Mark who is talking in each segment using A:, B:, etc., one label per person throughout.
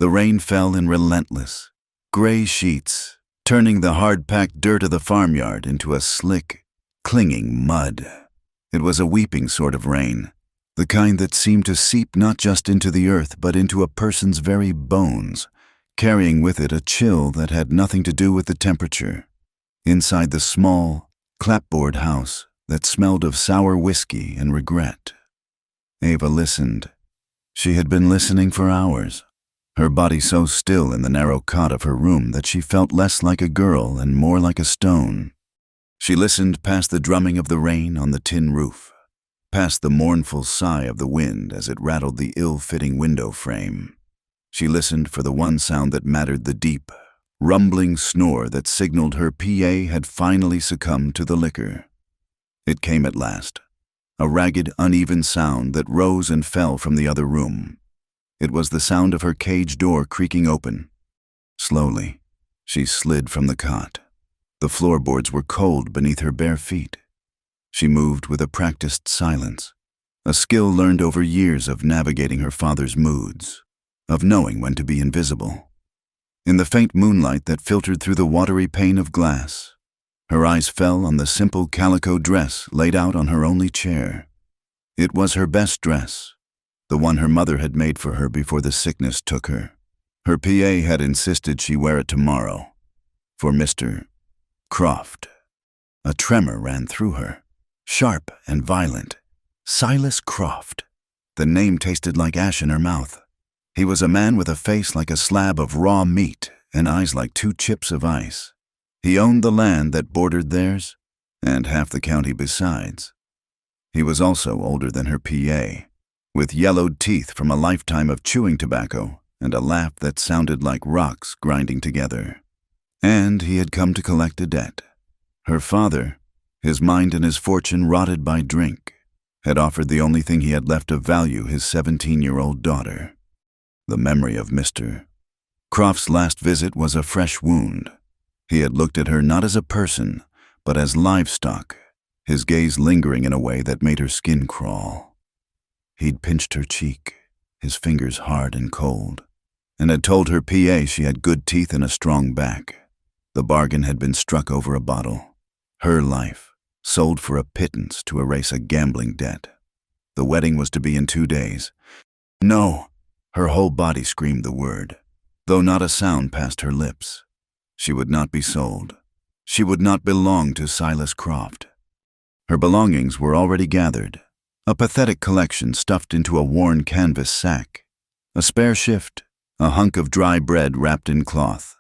A: The rain fell in relentless, gray sheets, turning the hard-packed dirt of the farmyard into a slick, clinging mud. It was a weeping sort of rain, the kind that seemed to seep not just into the earth but into a person's very bones, carrying with it a chill that had nothing to do with the temperature. Inside the small, clapboard house that smelled of sour whiskey and regret. Ava listened. She had been listening for hours, her body so still in the narrow cot of her room that she felt less like a girl and more like a stone. She listened past the drumming of the rain on the tin roof, past the mournful sigh of the wind as it rattled the ill-fitting window frame. She listened for the one sound that mattered, the deep, rumbling snore that signaled her PA had finally succumbed to the liquor. It came at last, a ragged, uneven sound that rose and fell from the other room. It was the sound of her cage door creaking open. Slowly, she slid from the cot. The floorboards were cold beneath her bare feet. She moved with a practiced silence, a skill learned over years of navigating her father's moods, of knowing when to be invisible. In the faint moonlight that filtered through the watery pane of glass, her eyes fell on the simple calico dress laid out on her only chair. It was her best dress, the one her mother had made for her before the sickness took her. Her PA had insisted she wear it tomorrow, for Mr. Croft. A tremor ran through her, sharp and violent. Silas Croft. The name tasted like ash in her mouth. He was a man with a face like a slab of raw meat and eyes like 2 chips of ice. He owned the land that bordered theirs, and half the county besides. He was also older than her PA, with yellowed teeth from a lifetime of chewing tobacco and a laugh that sounded like rocks grinding together. And he had come to collect a debt. Her father, his mind and his fortune rotted by drink, had offered the only thing he had left of value, his 17-year-old daughter. The memory of Mr. Croft's last visit was a fresh wound. He had looked at her not as a person, but as livestock, his gaze lingering in a way that made her skin crawl. He'd pinched her cheek, his fingers hard and cold, and had told her PA she had good teeth and a strong back. The bargain had been struck over a bottle. Her life, sold for a pittance to erase a gambling debt. The wedding was to be in 2 days. No! Her whole body screamed the word, though not a sound passed her lips. She would not be sold. She would not belong to Silas Croft. Her belongings were already gathered, a pathetic collection stuffed into a worn canvas sack, a spare shift, a hunk of dry bread wrapped in cloth,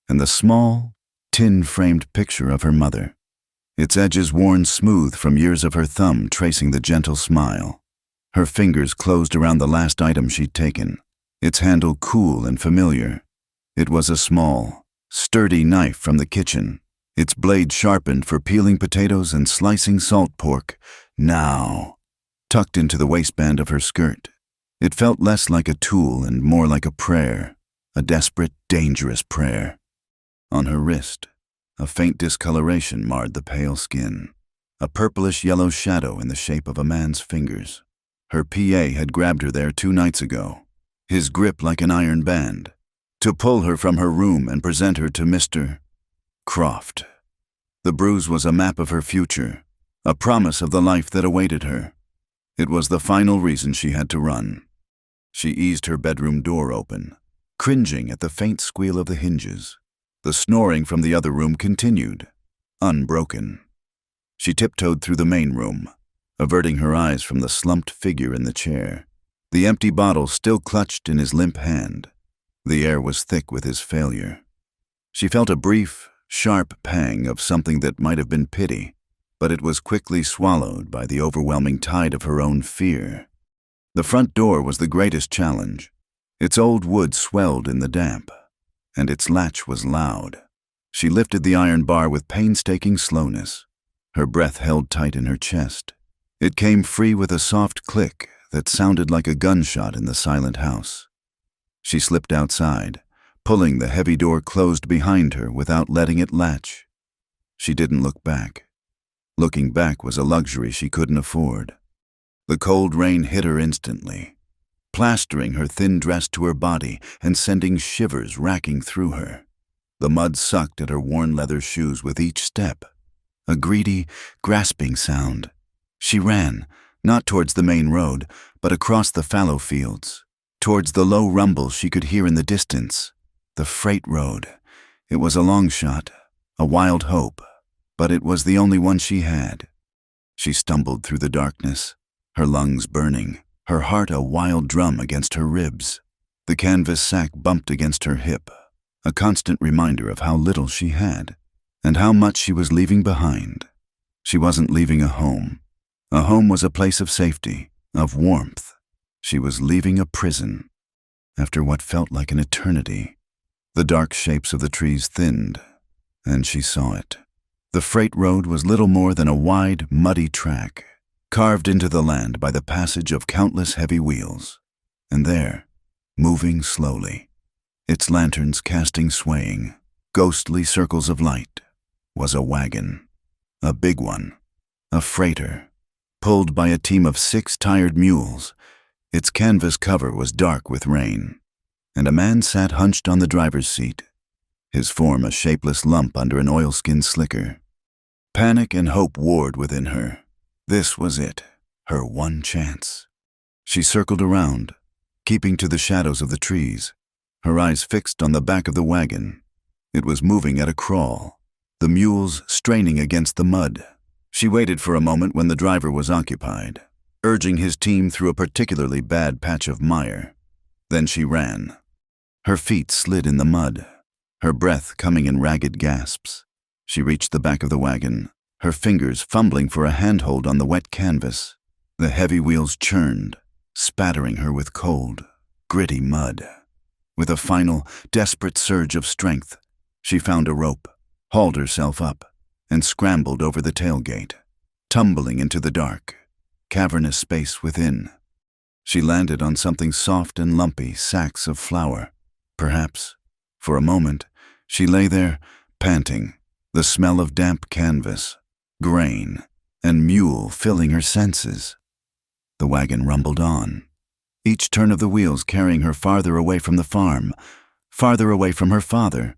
A: and the small, tin-framed picture of her mother, its edges worn smooth from years of her thumb tracing the gentle smile. Her fingers closed around the last item she'd taken, its handle cool and familiar. It was a small, sturdy knife from the kitchen, its blade sharpened for peeling potatoes and slicing salt pork, now tucked into the waistband of her skirt. It felt less like a tool and more like a prayer, a desperate, dangerous prayer. On her wrist, a faint discoloration marred the pale skin, a purplish-yellow shadow in the shape of a man's fingers. Her PA had grabbed her there 2 nights ago, his grip like an iron band, to pull her from her room and present her to Mr. Croft. The bruise was a map of her future, a promise of the life that awaited her. It was the final reason she had to run. She eased her bedroom door open, cringing at the faint squeal of the hinges. The snoring from the other room continued, unbroken. She tiptoed through the main room, averting her eyes from the slumped figure in the chair, the empty bottle still clutched in his limp hand. The air was thick with his failure. She felt a brief, sharp pang of something that might have been pity, but it was quickly swallowed by the overwhelming tide of her own fear. The front door was the greatest challenge. Its old wood swelled in the damp, and its latch was loud. She lifted the iron bar with painstaking slowness, her breath held tight in her chest. It came free with a soft click that sounded like a gunshot in the silent house. She slipped outside, pulling the heavy door closed behind her without letting it latch. She didn't look back. Looking back was a luxury she couldn't afford. The cold rain hit her instantly. plastering her thin dress to her body and sending shivers racking through her. The mud sucked at her worn leather shoes with each step. A greedy, grasping sound. She ran, not towards the main road, but across the fallow fields, towards the low rumble she could hear in the distance. The freight road. It was a long shot, a wild hope, but it was the only one she had. She stumbled through the darkness, her lungs burning, her heart a wild drum against her ribs. The canvas sack bumped against her hip, a constant reminder of how little she had, and how much she was leaving behind. She wasn't leaving a home. A home was a place of safety, of warmth. She was leaving a prison. After what felt like an eternity, the dark shapes of the trees thinned, and she saw it. The freight road was little more than a wide, muddy track, carved into the land by the passage of countless heavy wheels. And there, moving slowly, its lanterns casting swaying, ghostly circles of light, was a wagon. A big one. A freighter, pulled by a team of 6 tired mules. Its canvas cover was dark with rain, and a man sat hunched on the driver's seat, his form a shapeless lump under an oilskin slicker. Panic and hope warred within her. This was it, her one chance. She circled around, keeping to the shadows of the trees, her eyes fixed on the back of the wagon. It was moving at a crawl, the mules straining against the mud. She waited for a moment when the driver was occupied, urging his team through a particularly bad patch of mire. Then she ran. Her feet slid in the mud, her breath coming in ragged gasps. She reached the back of the wagon, her fingers fumbling for a handhold on the wet canvas. The heavy wheels churned, spattering her with cold, gritty mud. With a final, desperate surge of strength, she found a rope, hauled herself up, and scrambled over the tailgate, tumbling into the dark, cavernous space within. She landed on something soft and lumpy, sacks of flour. Perhaps, for a moment, she lay there, panting, the smell of damp canvas, grain, and mule filling her senses. The wagon rumbled on, each turn of the wheels carrying her farther away from the farm, farther away from her father,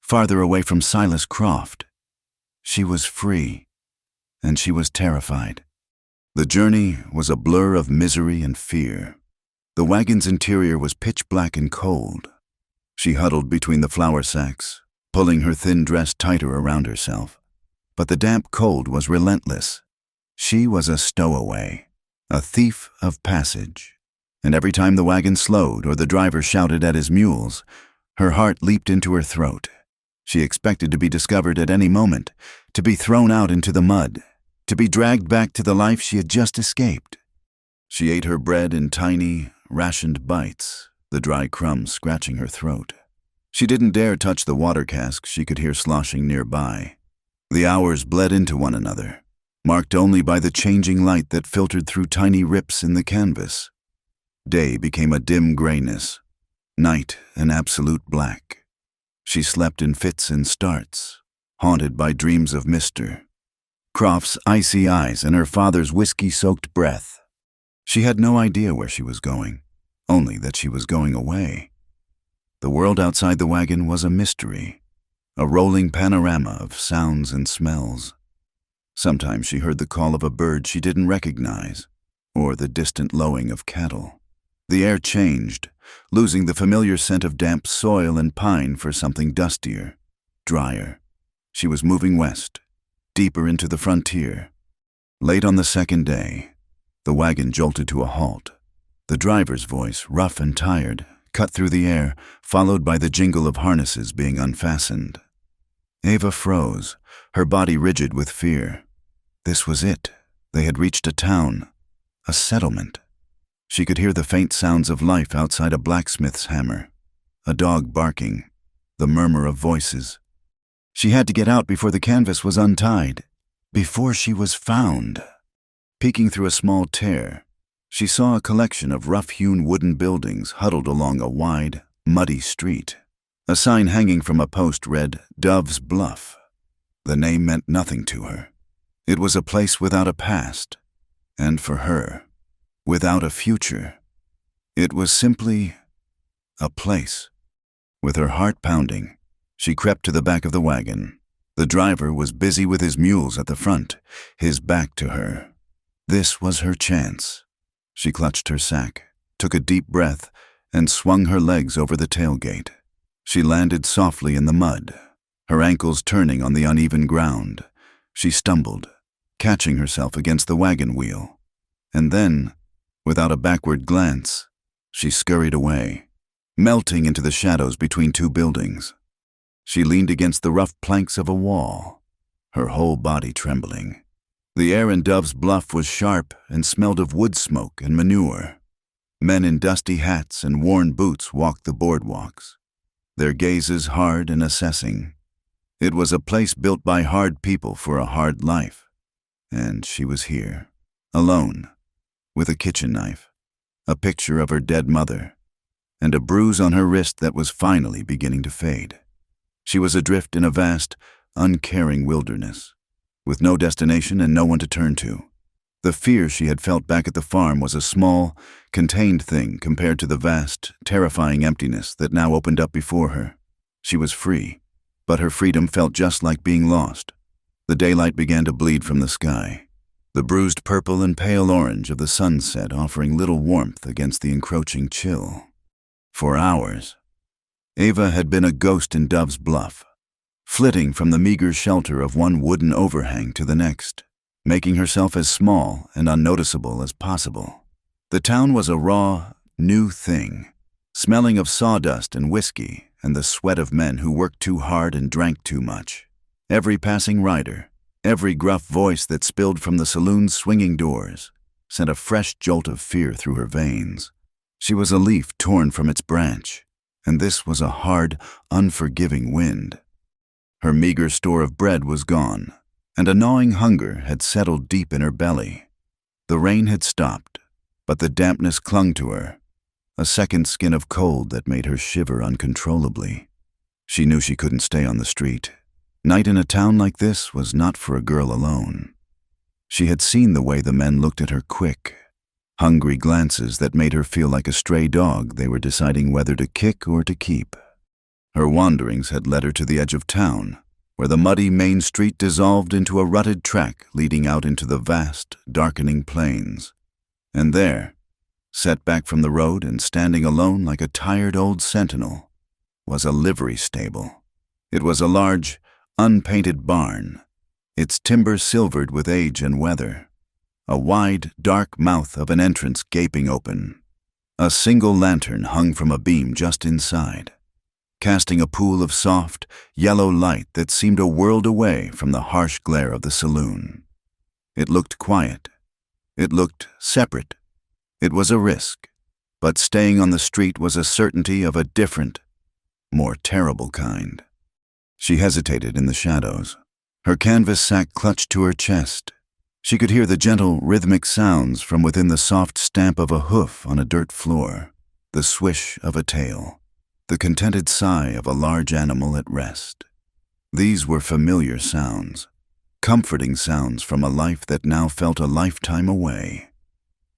A: farther away from Silas Croft. She was free, and she was terrified. The journey was a blur of misery and fear. The wagon's interior was pitch black and cold. She huddled between the flour sacks, pulling her thin dress tighter around herself. But the damp cold was relentless. She was a stowaway, a thief of passage. And every time the wagon slowed or the driver shouted at his mules, her heart leaped into her throat. She expected to be discovered at any moment, to be thrown out into the mud, to be dragged back to the life she had just escaped. She ate her bread in tiny, rationed bites, the dry crumbs scratching her throat. She didn't dare touch the water cask she could hear sloshing nearby. The hours bled into one another, marked only by the changing light that filtered through tiny rips in the canvas. Day became a dim grayness, night an absolute black. She slept in fits and starts, haunted by dreams of Mr. Croft's icy eyes and her father's whiskey-soaked breath. She had no idea where she was going, only that she was going away. The world outside the wagon was a mystery, a rolling panorama of sounds and smells. Sometimes she heard the call of a bird she didn't recognize, or the distant lowing of cattle. The air changed, losing the familiar scent of damp soil and pine for something dustier, drier. She was moving west, deeper into the frontier. Late on the second day, the wagon jolted to a halt. The driver's voice, rough and tired, cut through the air, followed by the jingle of harnesses being unfastened. Ava froze, her body rigid with fear. This was it. They had reached a town, a settlement. She could hear the faint sounds of life outside a blacksmith's hammer, a dog barking, the murmur of voices. She had to get out before the canvas was untied, before she was found. Peeking through a small tear, she saw a collection of rough-hewn wooden buildings huddled along a wide, muddy street. A sign hanging from a post read, "Dove's Bluff." The name meant nothing to her. It was a place without a past, and for her, without a future. It was simply a place. With her heart pounding, she crept to the back of the wagon. The driver was busy with his mules at the front, his back to her. This was her chance. She clutched her sack, took a deep breath, and swung her legs over the tailgate. She landed softly in the mud, her ankles turning on the uneven ground. She stumbled, catching herself against the wagon wheel. And then, without a backward glance, she scurried away, melting into the shadows between two buildings. She leaned against the rough planks of a wall, her whole body trembling. The air in Dove's Bluff was sharp and smelled of wood smoke and manure. Men in dusty hats and worn boots walked the boardwalks, their gazes hard and assessing. It was a place built by hard people for a hard life. And she was here, alone, with a kitchen knife, a picture of her dead mother, and a bruise on her wrist that was finally beginning to fade. She was adrift in a vast, uncaring wilderness, with no destination and no one to turn to. The fear she had felt back at the farm was a small, contained thing compared to the vast, terrifying emptiness that now opened up before her. She was free, but her freedom felt just like being lost. The daylight began to bleed from the sky, the bruised purple and pale orange of the sunset offering little warmth against the encroaching chill. For hours, Ava had been a ghost in Dove's Bluff, flitting from the meager shelter of one wooden overhang to the next, making herself as small and unnoticeable as possible. The town was a raw, new thing, smelling of sawdust and whiskey and the sweat of men who worked too hard and drank too much. Every passing rider, every gruff voice that spilled from the saloon's swinging doors, sent a fresh jolt of fear through her veins. She was a leaf torn from its branch, and this was a hard, unforgiving wind. Her meager store of bread was gone, and a gnawing hunger had settled deep in her belly. The rain had stopped, but the dampness clung to her, a second skin of cold that made her shiver uncontrollably. She knew she couldn't stay on the street. Night in a town like this was not for a girl alone. She had seen the way the men looked at her, quick, hungry glances that made her feel like a stray dog they were deciding whether to kick or to keep. Her wanderings had led her to the edge of town, where the muddy main street dissolved into a rutted track leading out into the vast, darkening plains. And there, set back from the road and standing alone like a tired old sentinel, was a livery stable. It was a large, unpainted barn, its timbers silvered with age and weather, a wide, dark mouth of an entrance gaping open. A single lantern hung from a beam just inside, casting a pool of soft, yellow light that seemed a world away from the harsh glare of the saloon. It looked quiet. It looked separate. It was a risk, but staying on the street was a certainty of a different, more terrible kind. She hesitated in the shadows, her canvas sack clutched to her chest. She could hear the gentle, rhythmic sounds from within the soft stamp of a hoof on a dirt floor, the swish of a tail, the contented sigh of a large animal at rest. These were familiar sounds, comforting sounds from a life that now felt a lifetime away.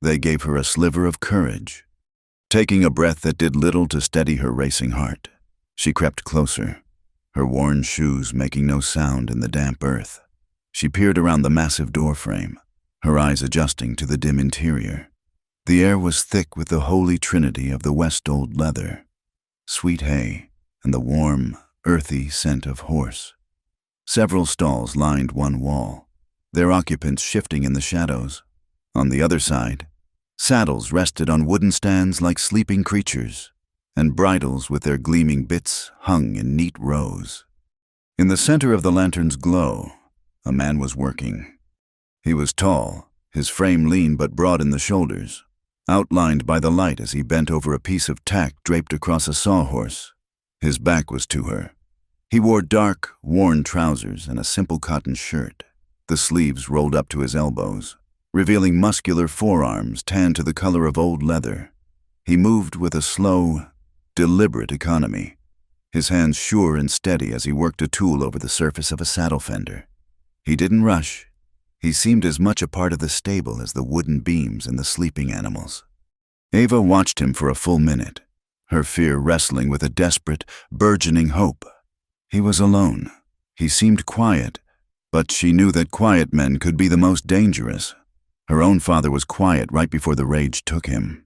A: They gave her a sliver of courage. Taking a breath that did little to steady her racing heart, she crept closer, her worn shoes making no sound in the damp earth. She peered around the massive doorframe, her eyes adjusting to the dim interior. The air was thick with the holy trinity of the West old leather, sweet hay, and the warm, earthy scent of horse. Several stalls lined one wall, their occupants shifting in the shadows. On the other side, saddles rested on wooden stands like sleeping creatures, and bridles with their gleaming bits hung in neat rows. In the center of the lantern's glow, a man was working. He was tall, his frame lean but broad in the shoulders, outlined by the light as he bent over a piece of tack draped across a sawhorse. His back was to her. He wore dark, worn trousers and a simple cotton shirt, the sleeves rolled up to his elbows, revealing muscular forearms tanned to the color of old leather. He moved with a slow, deliberate economy, his hands sure and steady as he worked a tool over the surface of a saddle fender. He didn't rush. He seemed as much a part of the stable as the wooden beams and the sleeping animals. Ava watched him for a full minute, her fear wrestling with a desperate, burgeoning hope. He was alone. He seemed quiet, but she knew that quiet men could be the most dangerous. Her own father was quiet right before the rage took him.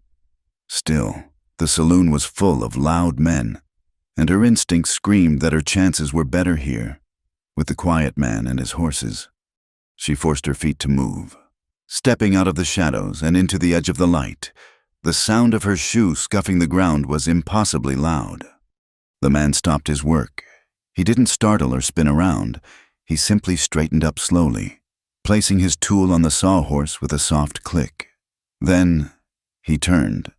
A: Still, the saloon was full of loud men, and her instincts screamed that her chances were better here, with the quiet man and his horses. She forced her feet to move, stepping out of the shadows and into the edge of the light. The sound of her shoe scuffing the ground was impossibly loud. The man stopped his work. He didn't startle or spin around. He simply straightened up slowly, placing his tool on the sawhorse with a soft click. Then he turned.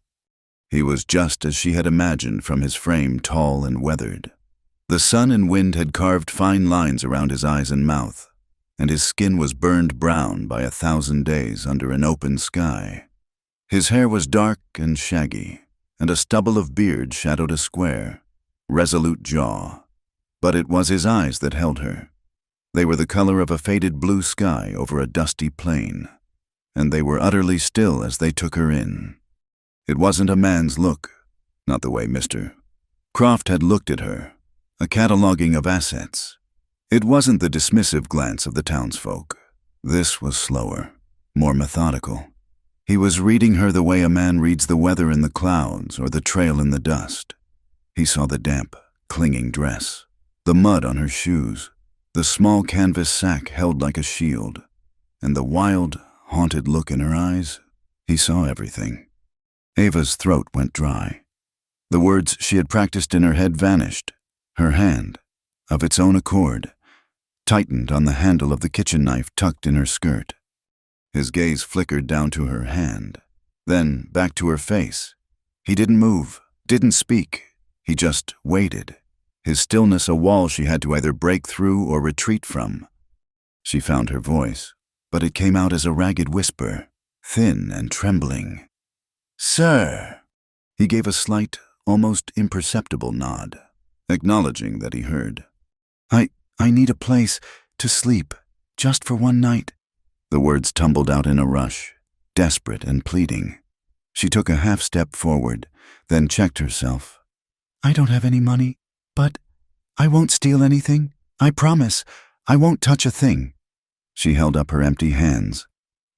A: He was just as she had imagined, from his frame tall and weathered. The sun and wind had carved fine lines around his eyes and mouth, and his skin was burned brown by 1,000 days under an open sky. His hair was dark and shaggy, and a stubble of beard shadowed a square, resolute jaw. But it was his eyes that held her. They were the color of a faded blue sky over a dusty plain, and they were utterly still as they took her in. It wasn't a man's look, not the way Mr. Croft had looked at her, a cataloging of assets. It wasn't the dismissive glance of the townsfolk. This was slower, more methodical. He was reading her the way a man reads the weather in the clouds or the trail in the dust. He saw the damp, clinging dress, the mud on her shoes, the small canvas sack held like a shield, and the wild, haunted look in her eyes. He saw everything. Ava's throat went dry. The words she had practiced in her head vanished. Her hand, of its own accord, tightened on the handle of the kitchen knife tucked in her skirt. His gaze flickered down to her hand, then back to her face. He didn't move, didn't speak. He just waited, his stillness a wall she had to either break through or retreat from. She found her voice, but it came out as a ragged whisper, thin and trembling. "Sir!" He gave a slight, almost imperceptible nod, acknowledging that he heard. I need a place to sleep, just for one night." The words tumbled out in a rush, desperate and pleading. She took a half step forward, then checked herself. "I don't have any money, but I won't steal anything. I promise, I won't touch a thing." She held up her empty hands,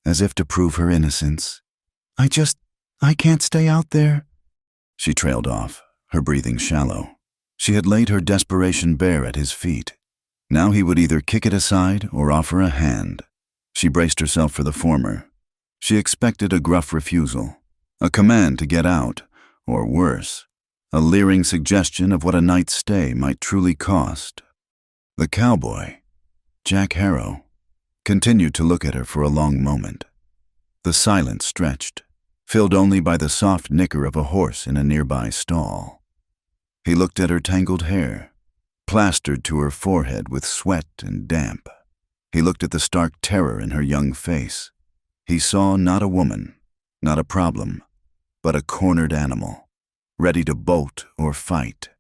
A: as if to prove her innocence. I can't stay out there." She trailed off, her breathing shallow. She had laid her desperation bare at his feet. Now he would either kick it aside or offer a hand. She braced herself for the former. She expected a gruff refusal, a command to get out, or worse, a leering suggestion of what a night's stay might truly cost. The cowboy, Jack Harrow, continued to look at her for a long moment. The silence stretched, filled only by the soft nicker of a horse in a nearby stall. He looked at her tangled hair, plastered to her forehead with sweat and damp. He looked at the stark terror in her young face. He saw not a woman, not a problem, but a cornered animal, ready to bolt or fight.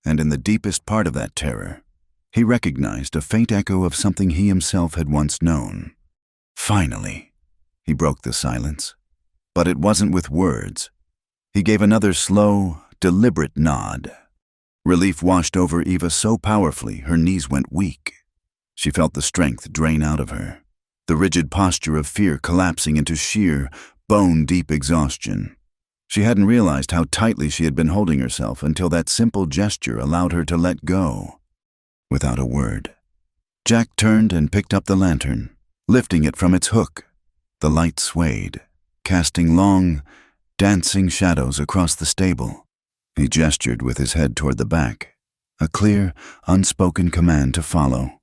A: And in the deepest part of that terror, he recognized a faint echo of something he himself had once known. Finally, he broke the silence. But it wasn't with words. He gave another slow, deliberate nod. Relief washed over Eva so powerfully her knees went weak. She felt the strength drain out of her, the rigid posture of fear collapsing into sheer, bone-deep exhaustion. She hadn't realized how tightly she had been holding herself until that simple gesture allowed her to let go. Without a word, Jack turned and picked up the lantern, lifting it from its hook. The light swayed, casting long, dancing shadows across the stable. He gestured with his head toward the back, a clear, unspoken command to follow.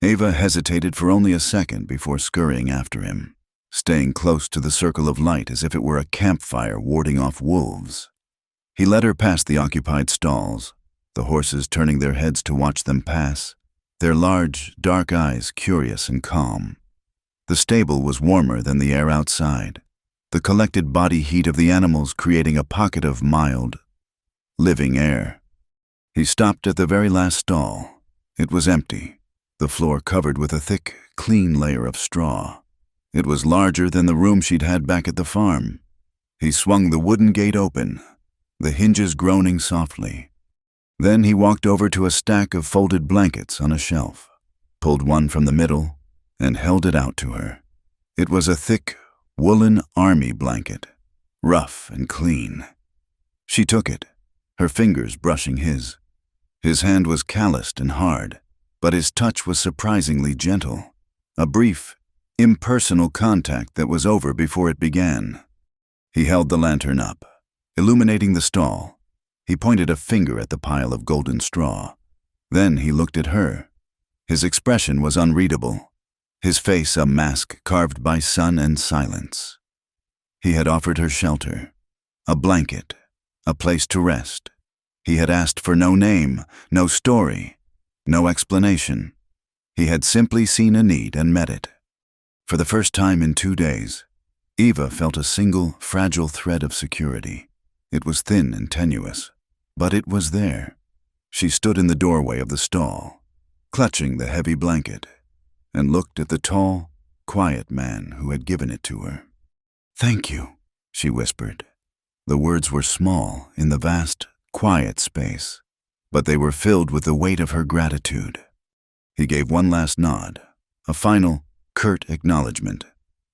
A: Ava hesitated for only a second before scurrying after him, staying close to the circle of light as if it were a campfire warding off wolves. He led her past the occupied stalls, the horses turning their heads to watch them pass, their large, dark eyes curious and calm. The stable was warmer than the air outside, the collected body heat of the animals creating a pocket of mild, living air. He stopped at the very last stall. It was empty, the floor covered with a thick, clean layer of straw. It was larger than the room she'd had back at the farm. He swung the wooden gate open, the hinges groaning softly. Then he walked over to a stack of folded blankets on a shelf, pulled one from the middle, and held it out to her. It was a thick, woolen army blanket, rough and clean. She took it, her fingers brushing his. His hand was calloused and hard, but his touch was surprisingly gentle. A brief, impersonal contact that was over before it began. He held the lantern up, illuminating the stall. He pointed a finger at the pile of golden straw. Then he looked at her. His expression was unreadable, his face a mask carved by sun and silence. He had offered her shelter, a blanket, a place to rest. He had asked for no name, no story, no explanation. He had simply seen a need and met it. For the first time in 2 days, Eva felt a single, fragile thread of security. It was thin and tenuous, but it was there. She stood in the doorway of the stall, clutching the heavy blanket, and looked at the tall, quiet man who had given it to her. "Thank you," she whispered. The words were small in the vast, quiet space, but they were filled with the weight of her gratitude. He gave one last nod, a final, curt acknowledgement.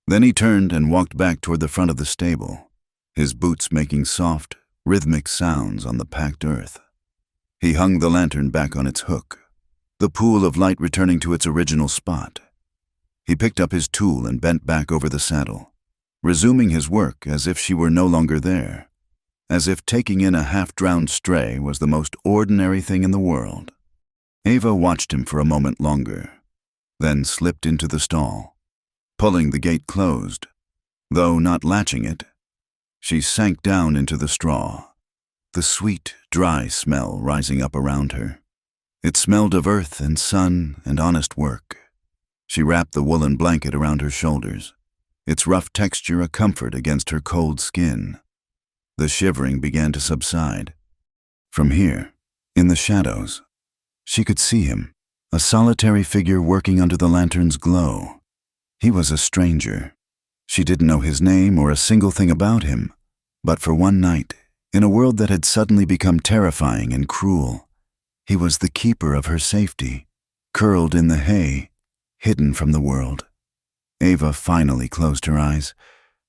A: Then he turned and walked back toward the front of the stable, his boots making soft, rhythmic sounds on the packed earth. He hung the lantern back on its hook, the pool of light returning to its original spot. He picked up his tool and bent back over the saddle, resuming his work as if she were no longer there, as if taking in a half-drowned stray was the most ordinary thing in the world. Eva watched him for a moment longer, then slipped into the stall, pulling the gate closed, though not latching it. She sank down into the straw, the sweet, dry smell rising up around her. It smelled of earth and sun and honest work. She wrapped the woolen blanket around her shoulders, its rough texture a comfort against her cold skin. The shivering began to subside. From here, in the shadows, she could see him, a solitary figure working under the lantern's glow. He was a stranger. She didn't know his name or a single thing about him, but for one night, in a world that had suddenly become terrifying and cruel, he was the keeper of her safety, curled in the hay, hidden from the world. Eva finally closed her eyes,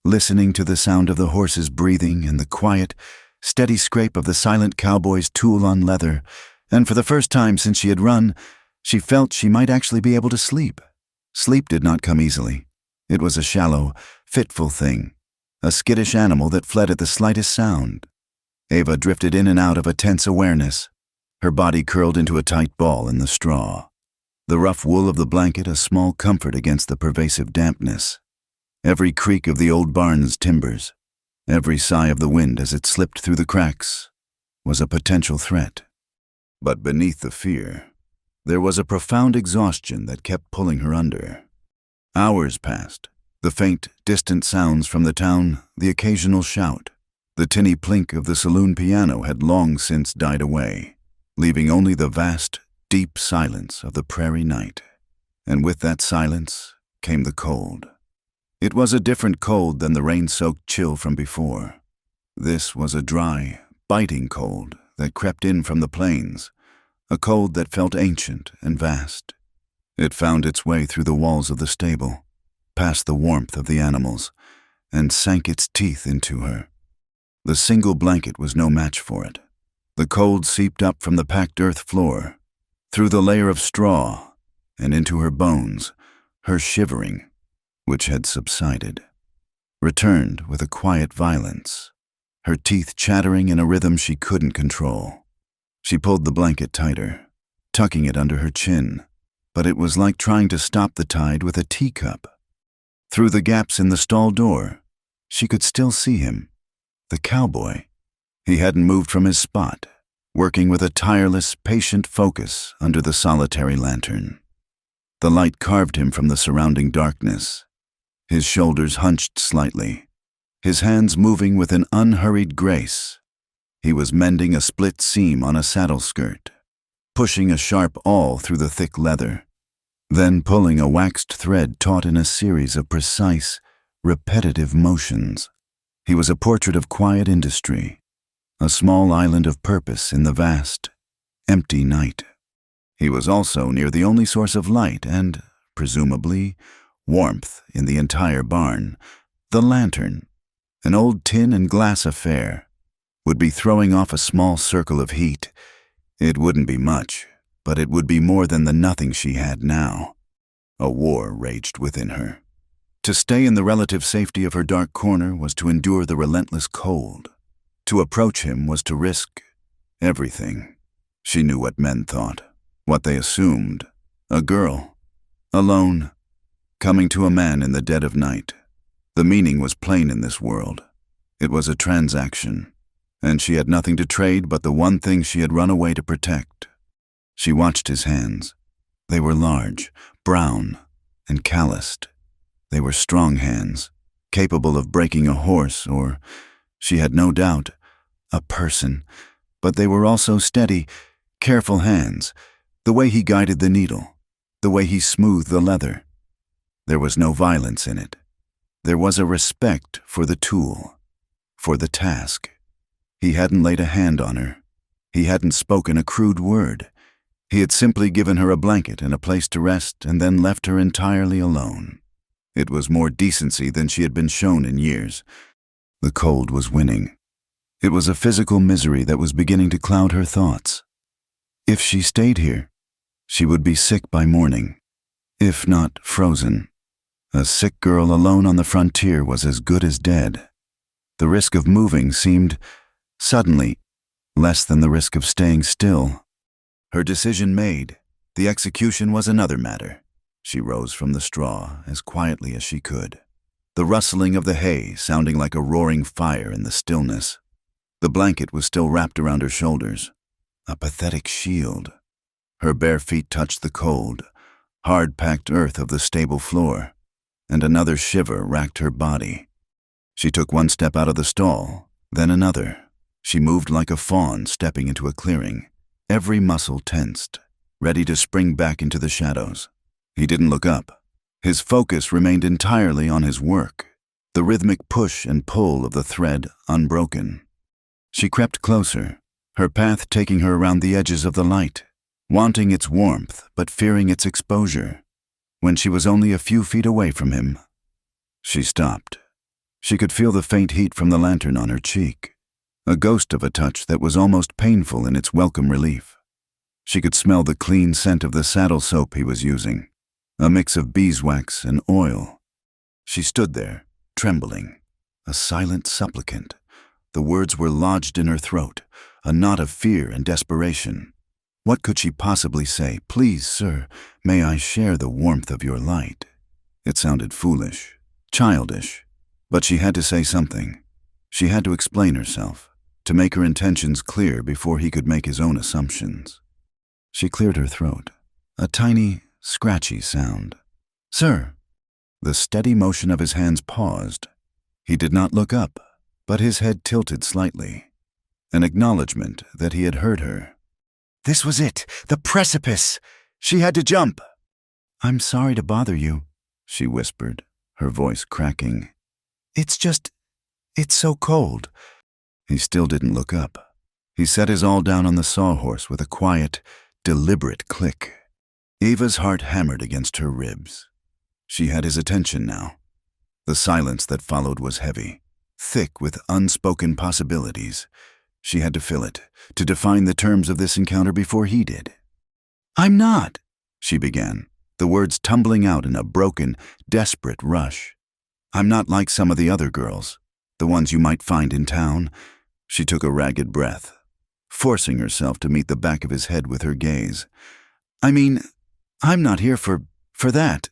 A: listening to the sound of the horse's breathing and the quiet, steady scrape of the silent cowboy's tool on leather, and for the first time since she had run, she felt she might actually be able to sleep. Sleep did not come easily. It was a shallow, fitful thing, a skittish animal that fled at the slightest sound. Eva drifted in and out of a tense awareness, her body curled into a tight ball in the straw. The rough wool of the blanket a small comfort against the pervasive dampness. Every creak of the old barn's timbers, every sigh of the wind as it slipped through the cracks, was a potential threat. But beneath the fear, there was a profound exhaustion that kept pulling her under. Hours passed, the faint, distant sounds from the town, the occasional shout. The tinny plink of the saloon piano had long since died away, leaving only the vast, deep silence of the prairie night. And with that silence came the cold. It was a different cold than the rain-soaked chill from before. This was a dry, biting cold that crept in from the plains, a cold that felt ancient and vast. It found its way through the walls of the stable, past the warmth of the animals, and sank its teeth into her. The single blanket was no match for it. The cold seeped up from the packed earth floor, through the layer of straw, and into her bones, her shivering, which had subsided, returned with a quiet violence, her teeth chattering in a rhythm she couldn't control. She pulled the blanket tighter, tucking it under her chin, but it was like trying to stop the tide with a teacup. Through the gaps in the stall door, she could still see him, the cowboy. He hadn't moved from his spot, working with a tireless, patient focus under the solitary lantern. The light carved him from the surrounding darkness, his shoulders hunched slightly, his hands moving with an unhurried grace. He was mending a split seam on a saddle skirt, pushing a sharp awl through the thick leather, then pulling a waxed thread taut in a series of precise, repetitive motions. He was a portrait of quiet industry, a small island of purpose in the vast, empty night. He was also near the only source of light and, presumably, warmth in the entire barn. The lantern, an old tin and glass affair, would be throwing off a small circle of heat. It wouldn't be much, but it would be more than the nothing she had now. A war raged within her. To stay in the relative safety of her dark corner was to endure the relentless cold. To approach him was to risk everything. She knew what men thought, what they assumed. A girl, alone, coming to a man in the dead of night. The meaning was plain in this world. It was a transaction, and she had nothing to trade but the one thing she had run away to protect. She watched his hands. They were large, brown, and calloused. They were strong hands, capable of breaking a horse or, she had no doubt, a person. But they were also steady, careful hands, the way he guided the needle, the way he smoothed the leather. There was no violence in it. There was a respect for the tool, for the task. He hadn't laid a hand on her. He hadn't spoken a crude word. He had simply given her a blanket and a place to rest and then left her entirely alone. It was more decency than she had been shown in years. The cold was winning. It was a physical misery that was beginning to cloud her thoughts. If she stayed here, she would be sick by morning, if not frozen. A sick girl alone on the frontier was as good as dead. The risk of moving seemed, suddenly, less than the risk of staying still. Her decision made, the execution was another matter. She rose from the straw as quietly as she could, the rustling of the hay sounding like a roaring fire in the stillness. The blanket was still wrapped around her shoulders, a pathetic shield. Her bare feet touched the cold, hard-packed earth of the stable floor, and another shiver racked her body. She took one step out of the stall, then another. She moved like a fawn stepping into a clearing, every muscle tensed, ready to spring back into the shadows. He didn't look up. His focus remained entirely on his work, the rhythmic push and pull of the thread unbroken. She crept closer, her path taking her around the edges of the light, wanting its warmth but fearing its exposure. When she was only a few feet away from him, she stopped. She could feel the faint heat from the lantern on her cheek, a ghost of a touch that was almost painful in its welcome relief. She could smell the clean scent of the saddle soap he was using, a mix of beeswax and oil. She stood there, trembling, a silent supplicant. The words were lodged in her throat, a knot of fear and desperation. What could she possibly say? "Please, sir, may I share the warmth of your light?" It sounded foolish, childish, but she had to say something. She had to explain herself, to make her intentions clear before he could make his own assumptions. She cleared her throat, a tiny, scratchy sound. "Sir." The steady motion of his hands paused. He did not look up, but his head tilted slightly, an acknowledgement that he had heard her. This was it, the precipice. She had to jump. "I'm sorry to bother you," she whispered, her voice cracking. It's so cold." He still didn't look up. He set his awl down on the sawhorse with a quiet, deliberate click. Eva's heart hammered against her ribs. She had his attention now. The silence that followed was heavy, thick with unspoken possibilities. She had to fill it, to define the terms of this encounter before he did. "I'm not," she began, the words tumbling out in a broken, desperate rush. "I'm not like some of the other girls, the ones you might find in town." She took a ragged breath, forcing herself to meet the back of his head with her gaze. "I mean, I'm not here for that."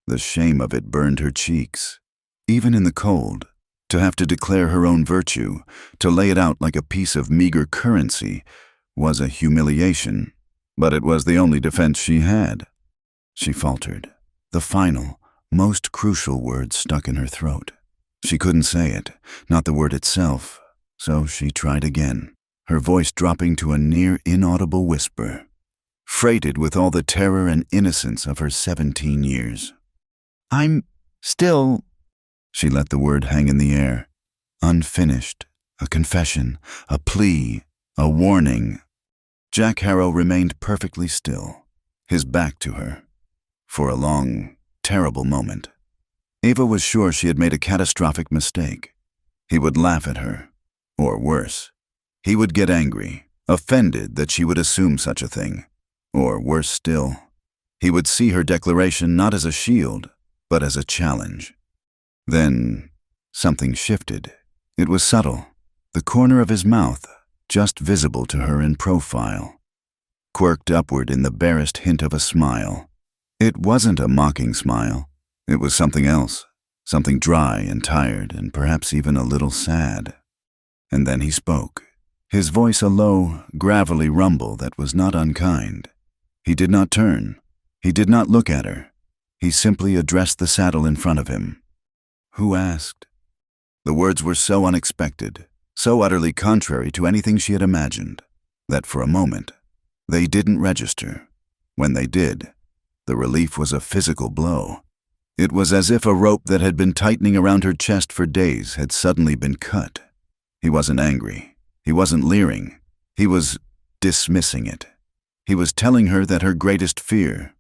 A: The shame of it burned her cheeks. Even in the cold, to have to declare her own virtue, to lay it out like a piece of meager currency, was a humiliation, but it was the only defense she had. She faltered, the final, most crucial word stuck in her throat. She couldn't say it, not the word itself, so she tried again, her voice dropping to a near inaudible whisper, freighted with all the terror and innocence of her 17 years. "I'm still..." She let the word hang in the air, unfinished, a confession, a plea, a warning. Jack Harrow remained perfectly still, his back to her, for a long, terrible moment. Ava was sure she had made a catastrophic mistake. He would laugh at her, or worse, he would get angry, offended that she would assume such a thing, or worse still, he would see her declaration not as a shield, but as a challenge. Then something shifted. It was subtle, the corner of his mouth just visible to her in profile, quirked upward in the barest hint of a smile. It wasn't a mocking smile. It was something else, something dry and tired and perhaps even a little sad. And then he spoke, his voice a low, gravelly rumble that was not unkind. He did not turn. He did not look at her. He simply addressed the saddle in front of him. "Who asked?" The words were so unexpected, so utterly contrary to anything she had imagined, that for a moment, they didn't register. When they did, the relief was a physical blow. It was as if a rope that had been tightening around her chest for days had suddenly been cut. He wasn't angry. He wasn't leering. He was dismissing it. He was telling her that her greatest fear,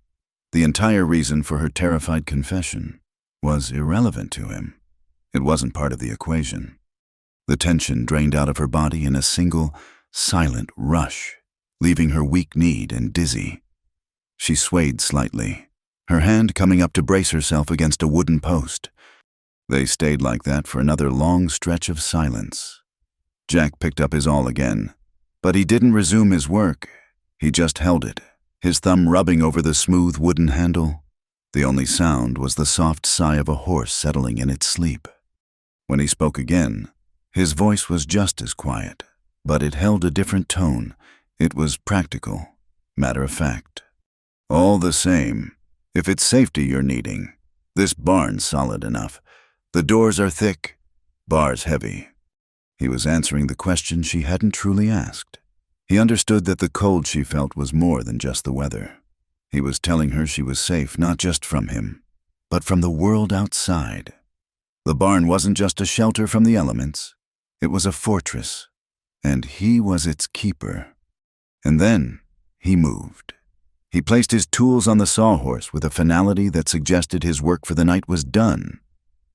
A: the entire reason for her terrified confession, was irrelevant to him. It wasn't part of the equation. The tension drained out of her body in a single, silent rush, leaving her weak-kneed and dizzy. She swayed slightly, her hand coming up to brace herself against a wooden post. They stayed like that for another long stretch of silence. Jack picked up his awl again, but he didn't resume his work. He just held it, his thumb rubbing over the smooth wooden handle. The only sound was the soft sigh of a horse settling in its sleep. When he spoke again, his voice was just as quiet, but it held a different tone. It was practical, matter-of-fact. "All the same, if it's safety you're needing, this barn's solid enough. The doors are thick, bars heavy." He was answering the question she hadn't truly asked. He understood that the cold she felt was more than just the weather. He was telling her she was safe not just from him, but from the world outside. The barn wasn't just a shelter from the elements. It was a fortress, and he was its keeper. And then he moved. He placed his tools on the sawhorse with a finality that suggested his work for the night was done.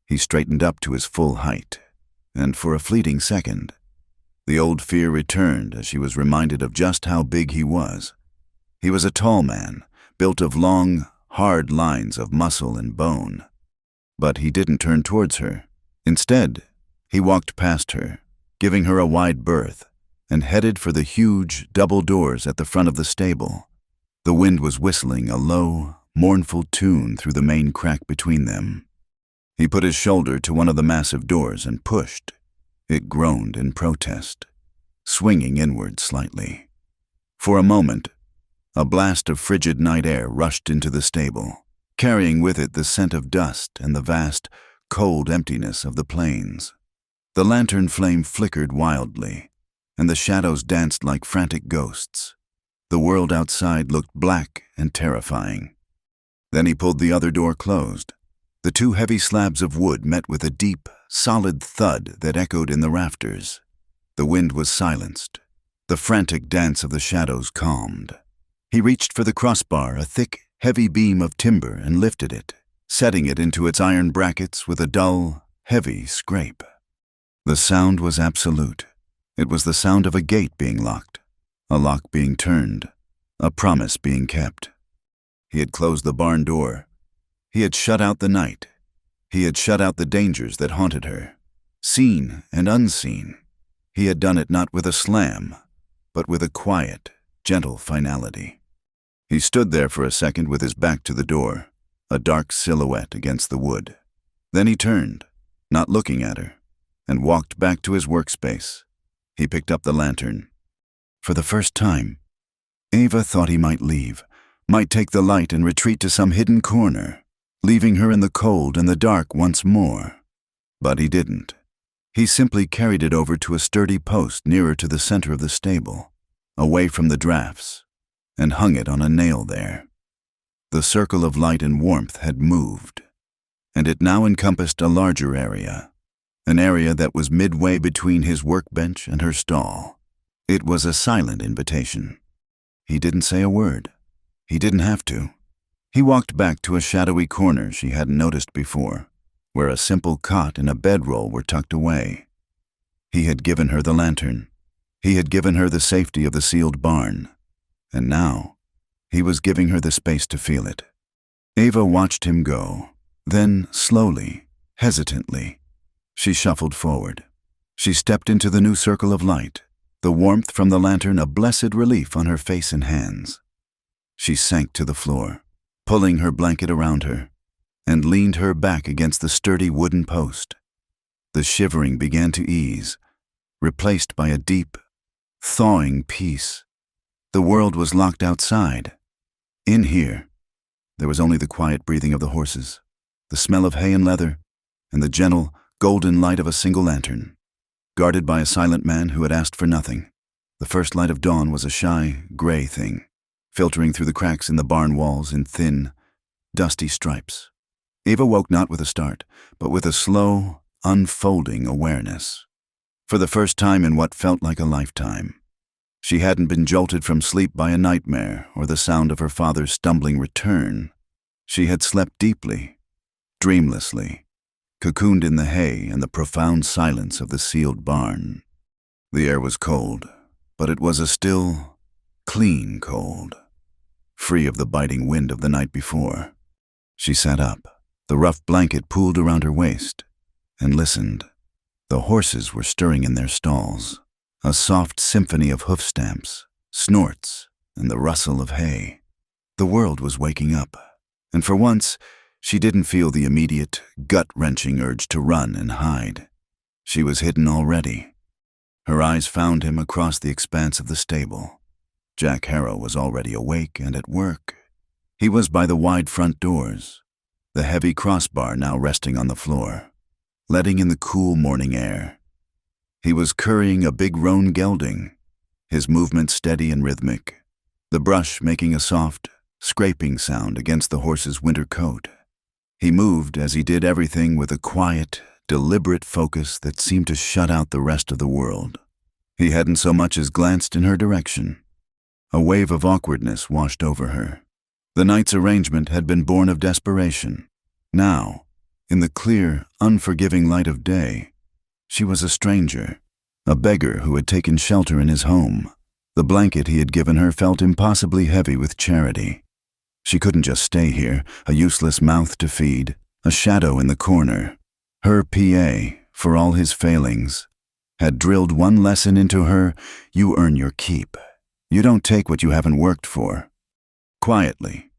A: He straightened up to his full height, and for a fleeting second, the old fear returned as she was reminded of just how big he was. He was a tall man, built of long, hard lines of muscle and bone. But he didn't turn towards her. Instead, he walked past her, giving her a wide berth, and headed for the huge double doors at the front of the stable. The wind was whistling a low, mournful tune through the main crack between them. He put his shoulder to one of the massive doors and pushed. It groaned in protest, swinging inward slightly. For a moment, a blast of frigid night air rushed into the stable, carrying with it the scent of dust and the vast, cold emptiness of the plains. The lantern flame flickered wildly, and the shadows danced like frantic ghosts. The world outside looked black and terrifying. Then he pulled the other door closed. The two heavy slabs of wood met with a deep, solid thud that echoed in the rafters. The wind was silenced. The frantic dance of the shadows calmed. He reached for the crossbar, a thick, heavy beam of timber, and lifted it, setting it into its iron brackets with a dull, heavy scrape. The sound was absolute. It was the sound of a gate being locked, a lock being turned, a promise being kept. He had closed the barn door. He had shut out the night. He had shut out the dangers that haunted her, seen and unseen. He had done it not with a slam, but with a quiet, gentle finality. He stood there for a second with his back to the door, a dark silhouette against the wood. Then he turned, not looking at her, and walked back to his workspace. He picked up the lantern. For the first time, Ava thought he might leave, might take the light and retreat to some hidden corner, leaving her in the cold and the dark once more. But he didn't. He simply carried it over to a sturdy post nearer to the center of the stable, away from the drafts, and hung it on a nail there. The circle of light and warmth had moved, and it now encompassed a larger area, an area that was midway between his workbench and her stall. It was a silent invitation. He didn't say a word. He didn't have to. He walked back to a shadowy corner she hadn't noticed before, where a simple cot and a bedroll were tucked away. He had given her the lantern. He had given her the safety of the sealed barn. And now, he was giving her the space to feel it. Ava watched him go. Then, slowly, hesitantly, she shuffled forward. She stepped into the new circle of light, the warmth from the lantern a blessed relief on her face and hands. She sank to the floor, pulling her blanket around her, and leaned her back against the sturdy wooden post. The shivering began to ease, replaced by a deep, thawing peace. The world was locked outside. In here, there was only the quiet breathing of the horses, the smell of hay and leather, and the gentle, golden light of a single lantern, guarded by a silent man who had asked for nothing. The first light of dawn was a shy, gray thing, filtering through the cracks in the barn walls in thin, dusty stripes. Ava woke not with a start, but with a slow, unfolding awareness. For the first time in what felt like a lifetime. She hadn't been jolted from sleep by a nightmare or the sound of her father's stumbling return. She had slept deeply, dreamlessly, cocooned in the hay and the profound silence of the sealed barn. The air was cold, but it was a still, clean cold, free of the biting wind of the night before. She sat up, the rough blanket pooled around her waist, and listened. The horses were stirring in their stalls, a soft symphony of hoof stamps, snorts, and the rustle of hay. The world was waking up, and for once, she didn't feel the immediate, gut-wrenching urge to run and hide. She was hidden already. Her eyes found him across the expanse of the stable. Jack Harrow was already awake and at work. He was by the wide front doors, the heavy crossbar now resting on the floor, letting in the cool morning air. He was currying a big roan gelding, his movement steady and rhythmic, the brush making a soft, scraping sound against the horse's winter coat. He moved as he did everything with a quiet, deliberate focus that seemed to shut out the rest of the world. He hadn't so much as glanced in her direction. A wave of awkwardness washed over her. The night's arrangement had been born of desperation. Now, in the clear, unforgiving light of day, she was a stranger, a beggar who had taken shelter in his home. The blanket he had given her felt impossibly heavy with charity. She couldn't just stay here, a useless mouth to feed, a shadow in the corner. Her PA, for all his failings, had drilled one lesson into her: you earn your keep. You don't take what you haven't worked for. Quietly,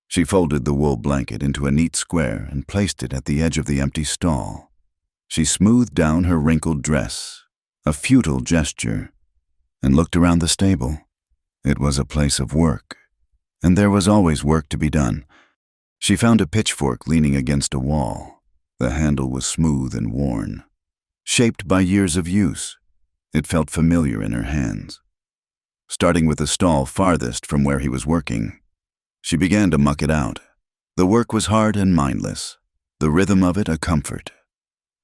A: she folded the wool blanket into a neat square and placed it at the edge of the empty stall. She smoothed down her wrinkled dress, a futile gesture, and looked around the stable. It was a place of work, and there was always work to be done. She found a pitchfork leaning against a wall. The handle was smooth and worn. Shaped by years of use, it felt familiar in her hands. Starting with the stall farthest from where he was working, she began to muck it out. The work was hard and mindless, the rhythm of it a comfort.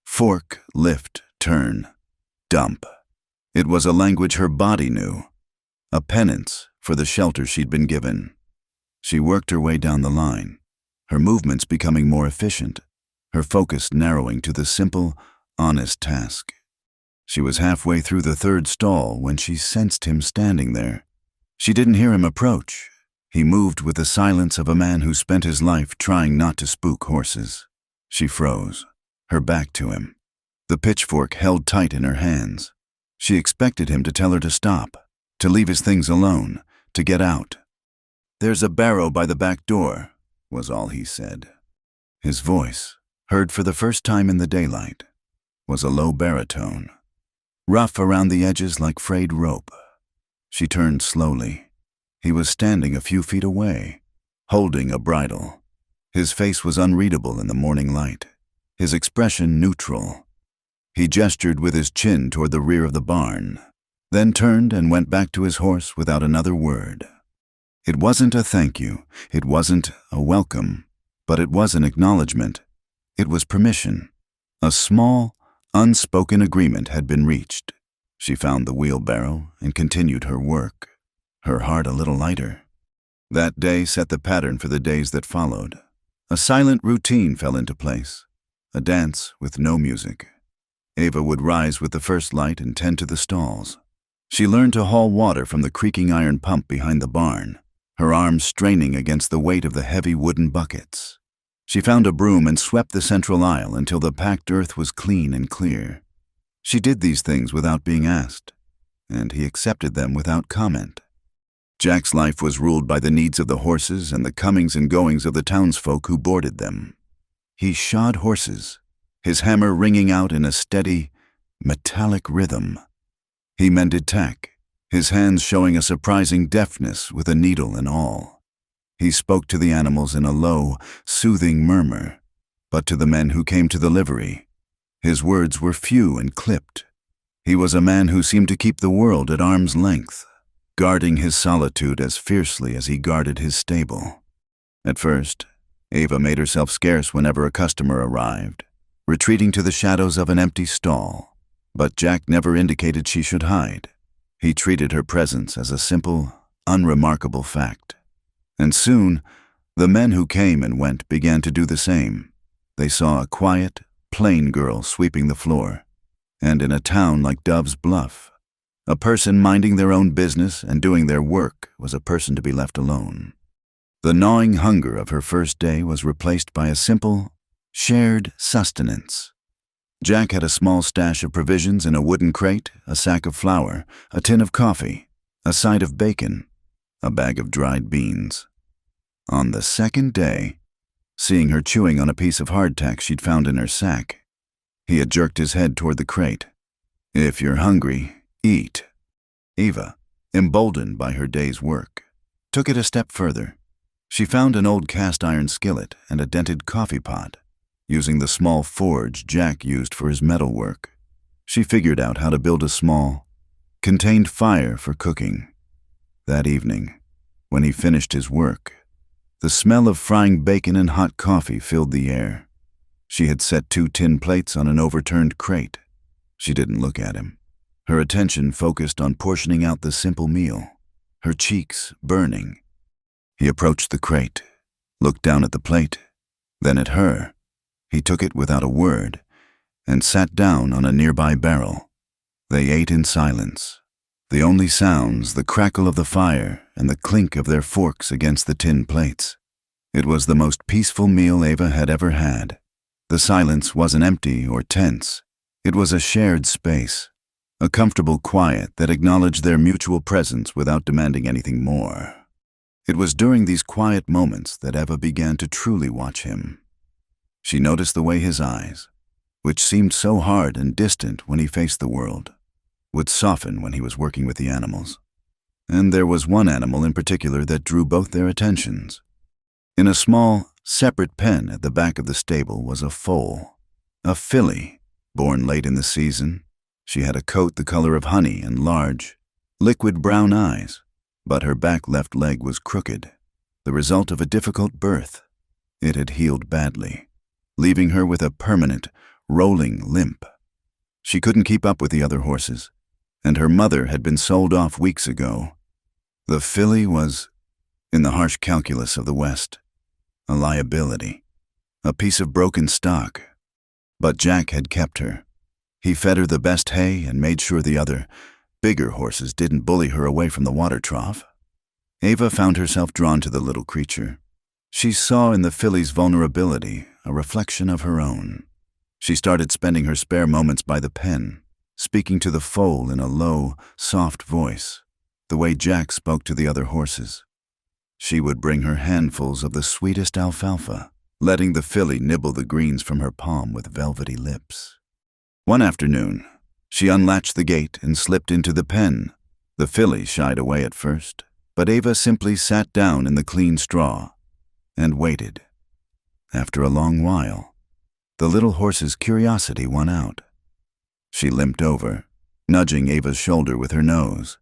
A: Fork, lift, turn, dump. It was a language her body knew, a penance for the shelter she'd been given. She worked her way down the line, her movements becoming more efficient, her focus narrowing to the simple, honest task. She was halfway through the third stall when she sensed him standing there. She didn't hear him approach. He moved with the silence of a man who spent his life trying not to spook horses. She froze, her back to him, the pitchfork held tight in her hands. She expected him to tell her to stop, to leave his things alone, to get out. "There's a barrow by the back door," was all he said. His voice, heard for the first time in the daylight, was a low baritone, rough around the edges like frayed rope. She turned slowly. He was standing a few feet away, holding a bridle. His face was unreadable in the morning light, his expression neutral. He gestured with his chin toward the rear of the barn, then turned and went back to his horse without another word. It wasn't a thank you, it wasn't a welcome, but it was an acknowledgement. It was permission, a small, Unspoken agreement had been reached. She found the wheelbarrow and continued her work, her heart a little lighter. That day set the pattern for the days that followed. A silent routine fell into place, a dance with no music. Ava would rise with the first light and tend to the stalls. She learned to haul water from the creaking iron pump behind the barn, her arms straining against the weight of the heavy wooden buckets. She found a broom and swept the central aisle until the packed earth was clean and clear. She did these things without being asked, and he accepted them without comment. Jack's life was ruled by the needs of the horses and the comings and goings of the townsfolk who boarded them. He shod horses, his hammer ringing out in a steady, metallic rhythm. He mended tack, his hands showing a surprising deftness with a needle and all. He spoke to the animals in a low, soothing murmur, but to the men who came to the livery, his words were few and clipped. He was a man who seemed to keep the world at arm's length, guarding his solitude as fiercely as he guarded his stable. At first, Ava made herself scarce whenever a customer arrived, retreating to the shadows of an empty stall. But Jack never indicated she should hide. He treated her presence as a simple, unremarkable fact. And soon, the men who came and went began to do the same. They saw a quiet, plain girl sweeping the floor. And in a town like Dove's Bluff, a person minding their own business and doing their work was a person to be left alone. The gnawing hunger of her first day was replaced by a simple, shared sustenance. Jack had a small stash of provisions in a wooden crate, a sack of flour, a tin of coffee, a side of bacon, a bag of dried beans. On the second day, seeing her chewing on a piece of hardtack she'd found in her sack, he had jerked his head toward the crate. "If you're hungry, eat." Ava, emboldened by her day's work, took it a step further. She found an old cast-iron skillet and a dented coffee pot. Using the small forge Jack used for his metal work, she figured out how to build a small, contained fire for cooking. That evening, when he finished his work, the smell of frying bacon and hot coffee filled the air. She had set 2 tin plates on an overturned crate. She didn't look at him. Her attention focused on portioning out the simple meal, her cheeks burning. He approached the crate, looked down at the plate, then at her. He took it without a word and sat down on a nearby barrel. They ate in silence, the only sounds the crackle of the fire and the clink of their forks against the tin plates. It was the most peaceful meal Ava had ever had. The silence wasn't empty or tense. It was a shared space, a comfortable quiet that acknowledged their mutual presence without demanding anything more. It was during these quiet moments that Eva began to truly watch him. She noticed the way his eyes, which seemed so hard and distant when he faced the world, would soften when he was working with the animals. And there was one animal in particular that drew both their attentions. In a small, separate pen at the back of the stable was a foal, a filly, born late in the season. She had a coat the color of honey and large, liquid brown eyes, but her back left leg was crooked, the result of a difficult birth. It had healed badly, leaving her with a permanent, rolling limp. She couldn't keep up with the other horses, and her mother had been sold off weeks ago. The filly was, in the harsh calculus of the West, a liability, a piece of broken stock. But Jack had kept her. He fed her the best hay and made sure the other, bigger horses didn't bully her away from the water trough. Ava found herself drawn to the little creature. She saw in the filly's vulnerability a reflection of her own. She started spending her spare moments by the pen, speaking to the foal in a low, soft voice, the way Jack spoke to the other horses. She would bring her handfuls of the sweetest alfalfa, letting the filly nibble the greens from her palm with velvety lips. One afternoon, she unlatched the gate and slipped into the pen. The filly shied away at first, but Ava simply sat down in the clean straw and waited. After a long while, the little horse's curiosity won out. She limped over, nudging Ava's shoulder with her nose.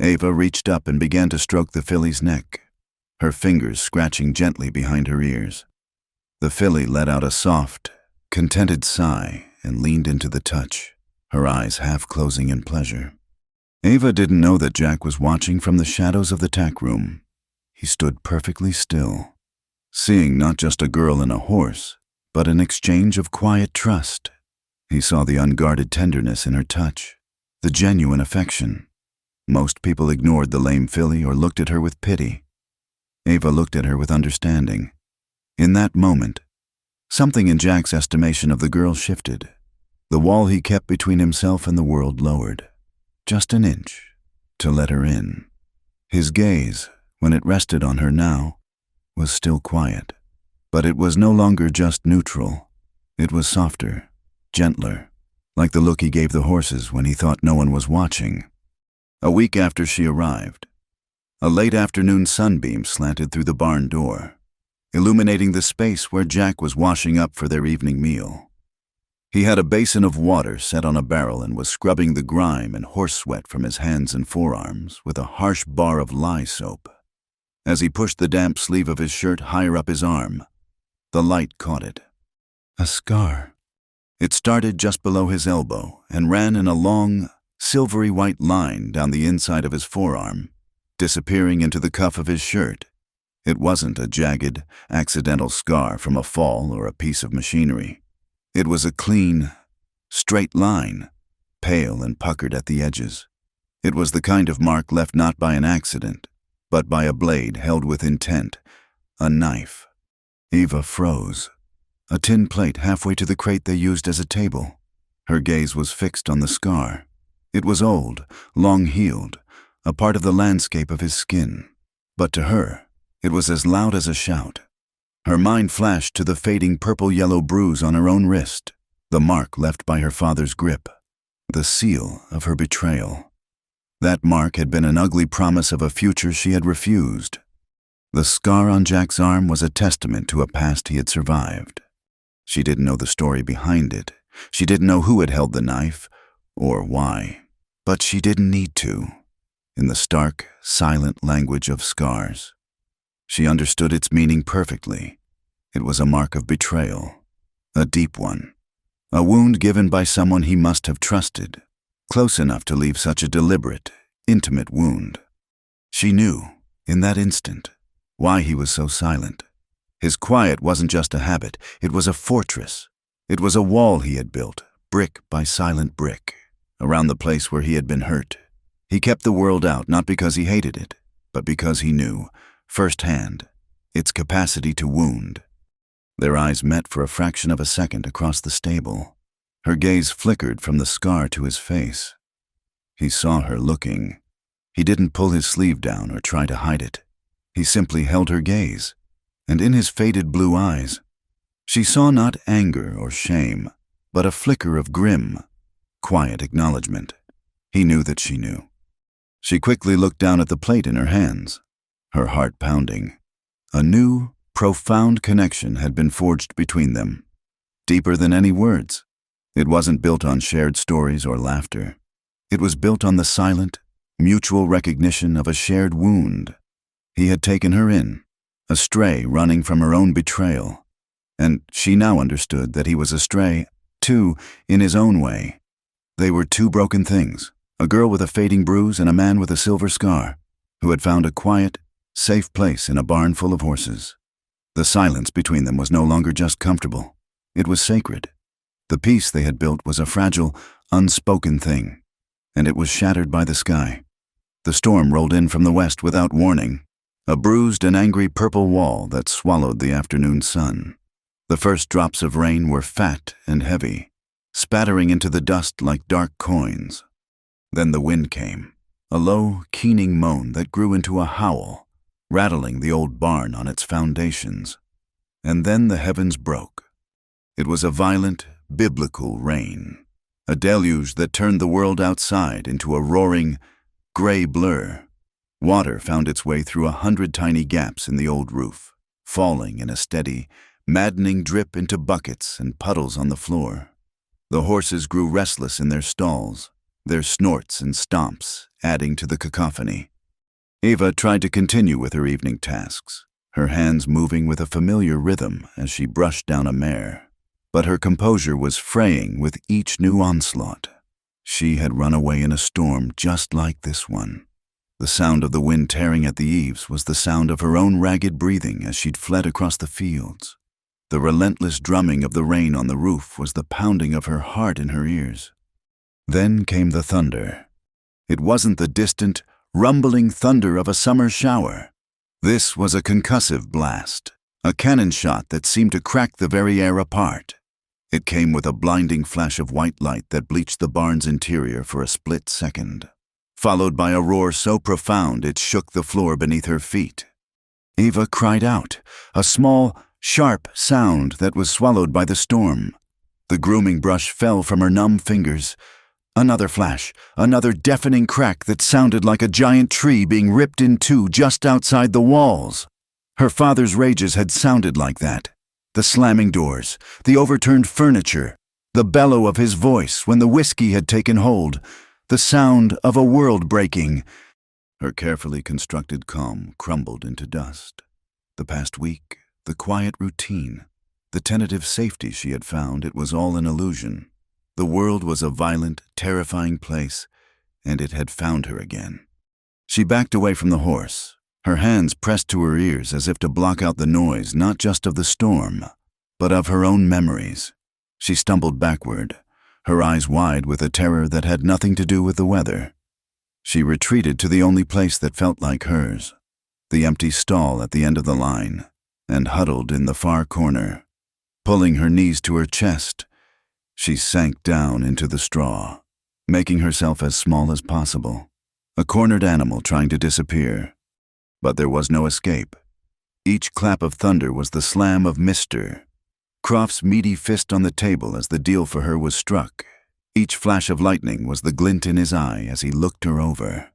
A: Ava reached up and began to stroke the filly's neck, her fingers scratching gently behind her ears. The filly let out a soft, contented sigh and leaned into the touch, her eyes half closing in pleasure. Ava didn't know that Jack was watching from the shadows of the tack room. He stood perfectly still, seeing not just a girl and a horse, but an exchange of quiet trust. He saw the unguarded tenderness in her touch, the genuine affection. Most people ignored the lame filly or looked at her with pity. Ava looked at her with understanding. In that moment, something in Jack's estimation of the girl shifted. The wall he kept between himself and the world lowered, just an inch, to let her in. His gaze, when it rested on her now, was still quiet, but it was no longer just neutral. It was softer, gentler, like the look he gave the horses when he thought no one was watching. A week after she arrived, a late afternoon sunbeam slanted through the barn door, illuminating the space where Jack was washing up for their evening meal. He had a basin of water set on a barrel and was scrubbing the grime and horse sweat from his hands and forearms with a harsh bar of lye soap. As he pushed the damp sleeve of his shirt higher up his arm, the light caught it. A scar. It started just below his elbow and ran in a long, silvery white line down the inside of his forearm, disappearing into the cuff of his shirt. It wasn't a jagged, accidental scar from a fall or a piece of machinery. It was a clean, straight line, pale and puckered at the edges. It was the kind of mark left not by an accident, but by a blade held with intent, a knife. Ava froze. A tin plate halfway to the crate they used as a table. Her gaze was fixed on the scar. It was old, long-healed, a part of the landscape of his skin. But to her, it was as loud as a shout. Her mind flashed to the fading purple-yellow bruise on her own wrist, the mark left by her father's grip, the seal of her betrayal. That mark had been an ugly promise of a future she had refused. The scar on Jack's arm was a testament to a past he had survived. She didn't know the story behind it. She didn't know who had held the knife, or why. But she didn't need to. In the stark, silent language of scars, she understood its meaning perfectly. It was a mark of betrayal, a deep one, a wound given by someone he must have trusted, close enough to leave such a deliberate, intimate wound. She knew, in that instant, why he was so silent. His quiet wasn't just a habit, it was a fortress. It was a wall he had built, brick by silent brick, around the place where he had been hurt. He kept the world out not because he hated it, but because he knew, firsthand, its capacity to wound. Their eyes met for a fraction of a second across the stable. Her gaze flickered from the scar to his face. He saw her looking. He didn't pull his sleeve down or try to hide it. He simply held her gaze, and in his faded blue eyes, she saw not anger or shame, but a flicker of grim, quiet acknowledgement. He knew that she knew. She quickly looked down at the plate in her hands, her heart pounding. A new, profound connection had been forged between them, deeper than any words. It wasn't built on shared stories or laughter. It was built on the silent, mutual recognition of a shared wound. He had taken her in, astray, running from her own betrayal. And she now understood that he was astray, too, in his own way. They were two broken things, a girl with a fading bruise and a man with a silver scar, who had found a quiet, safe place in a barn full of horses. The silence between them was no longer just comfortable. It was sacred. The peace they had built was a fragile, unspoken thing, and it was shattered by the sky. The storm rolled in from the west without warning, a bruised and angry purple wall that swallowed the afternoon sun. The first drops of rain were fat and heavy, spattering into the dust like dark coins. Then the wind came, a low, keening moan that grew into a howl, rattling the old barn on its foundations. And then the heavens broke. It was a violent, biblical rain, a deluge that turned the world outside into a roaring, gray blur. Water found its way through 100 tiny gaps in the old roof, falling in a steady, maddening drip into buckets and puddles on the floor. The horses grew restless in their stalls, their snorts and stomps adding to the cacophony. Ava tried to continue with her evening tasks, her hands moving with a familiar rhythm as she brushed down a mare. but her composure was fraying with each new onslaught. She had run away in a storm just like this one. The sound of the wind tearing at the eaves was the sound of her own ragged breathing as she'd fled across the fields. The relentless drumming of the rain on the roof was the pounding of her heart in her ears. Then came the thunder. It wasn't the distant, rumbling thunder of a summer shower. This was a concussive blast, a cannon shot that seemed to crack the very air apart. It came with a blinding flash of white light that bleached the barn's interior for a split second, followed by a roar so profound it shook the floor beneath her feet. Ava cried out, a small, sharp sound that was swallowed by the storm. The grooming brush fell from her numb fingers. Another flash, another deafening crack that sounded like a giant tree being ripped in two just outside the walls. Her father's rages had sounded like that. The slamming doors, the overturned furniture, the bellow of his voice when the whiskey had taken hold, the sound of a world breaking. Her carefully constructed calm crumbled into dust. The past week, the quiet routine, the tentative safety she had found, it was all an illusion. The world was a violent, terrifying place, and it had found her again. She backed away from the horse, her hands pressed to her ears as if to block out the noise not just of the storm, but of her own memories. She stumbled backward, her eyes wide with a terror that had nothing to do with the weather. She retreated to the only place that felt like hers, the empty stall at the end of the line, and huddled in the far corner. Pulling her knees to her chest, she sank down into the straw, making herself as small as possible, a cornered animal trying to disappear. But there was no escape. Each clap of thunder was the slam of Mr. Croft's meaty fist on the table as the deal for her was struck. Each flash of lightning was the glint in his eye as he looked her over.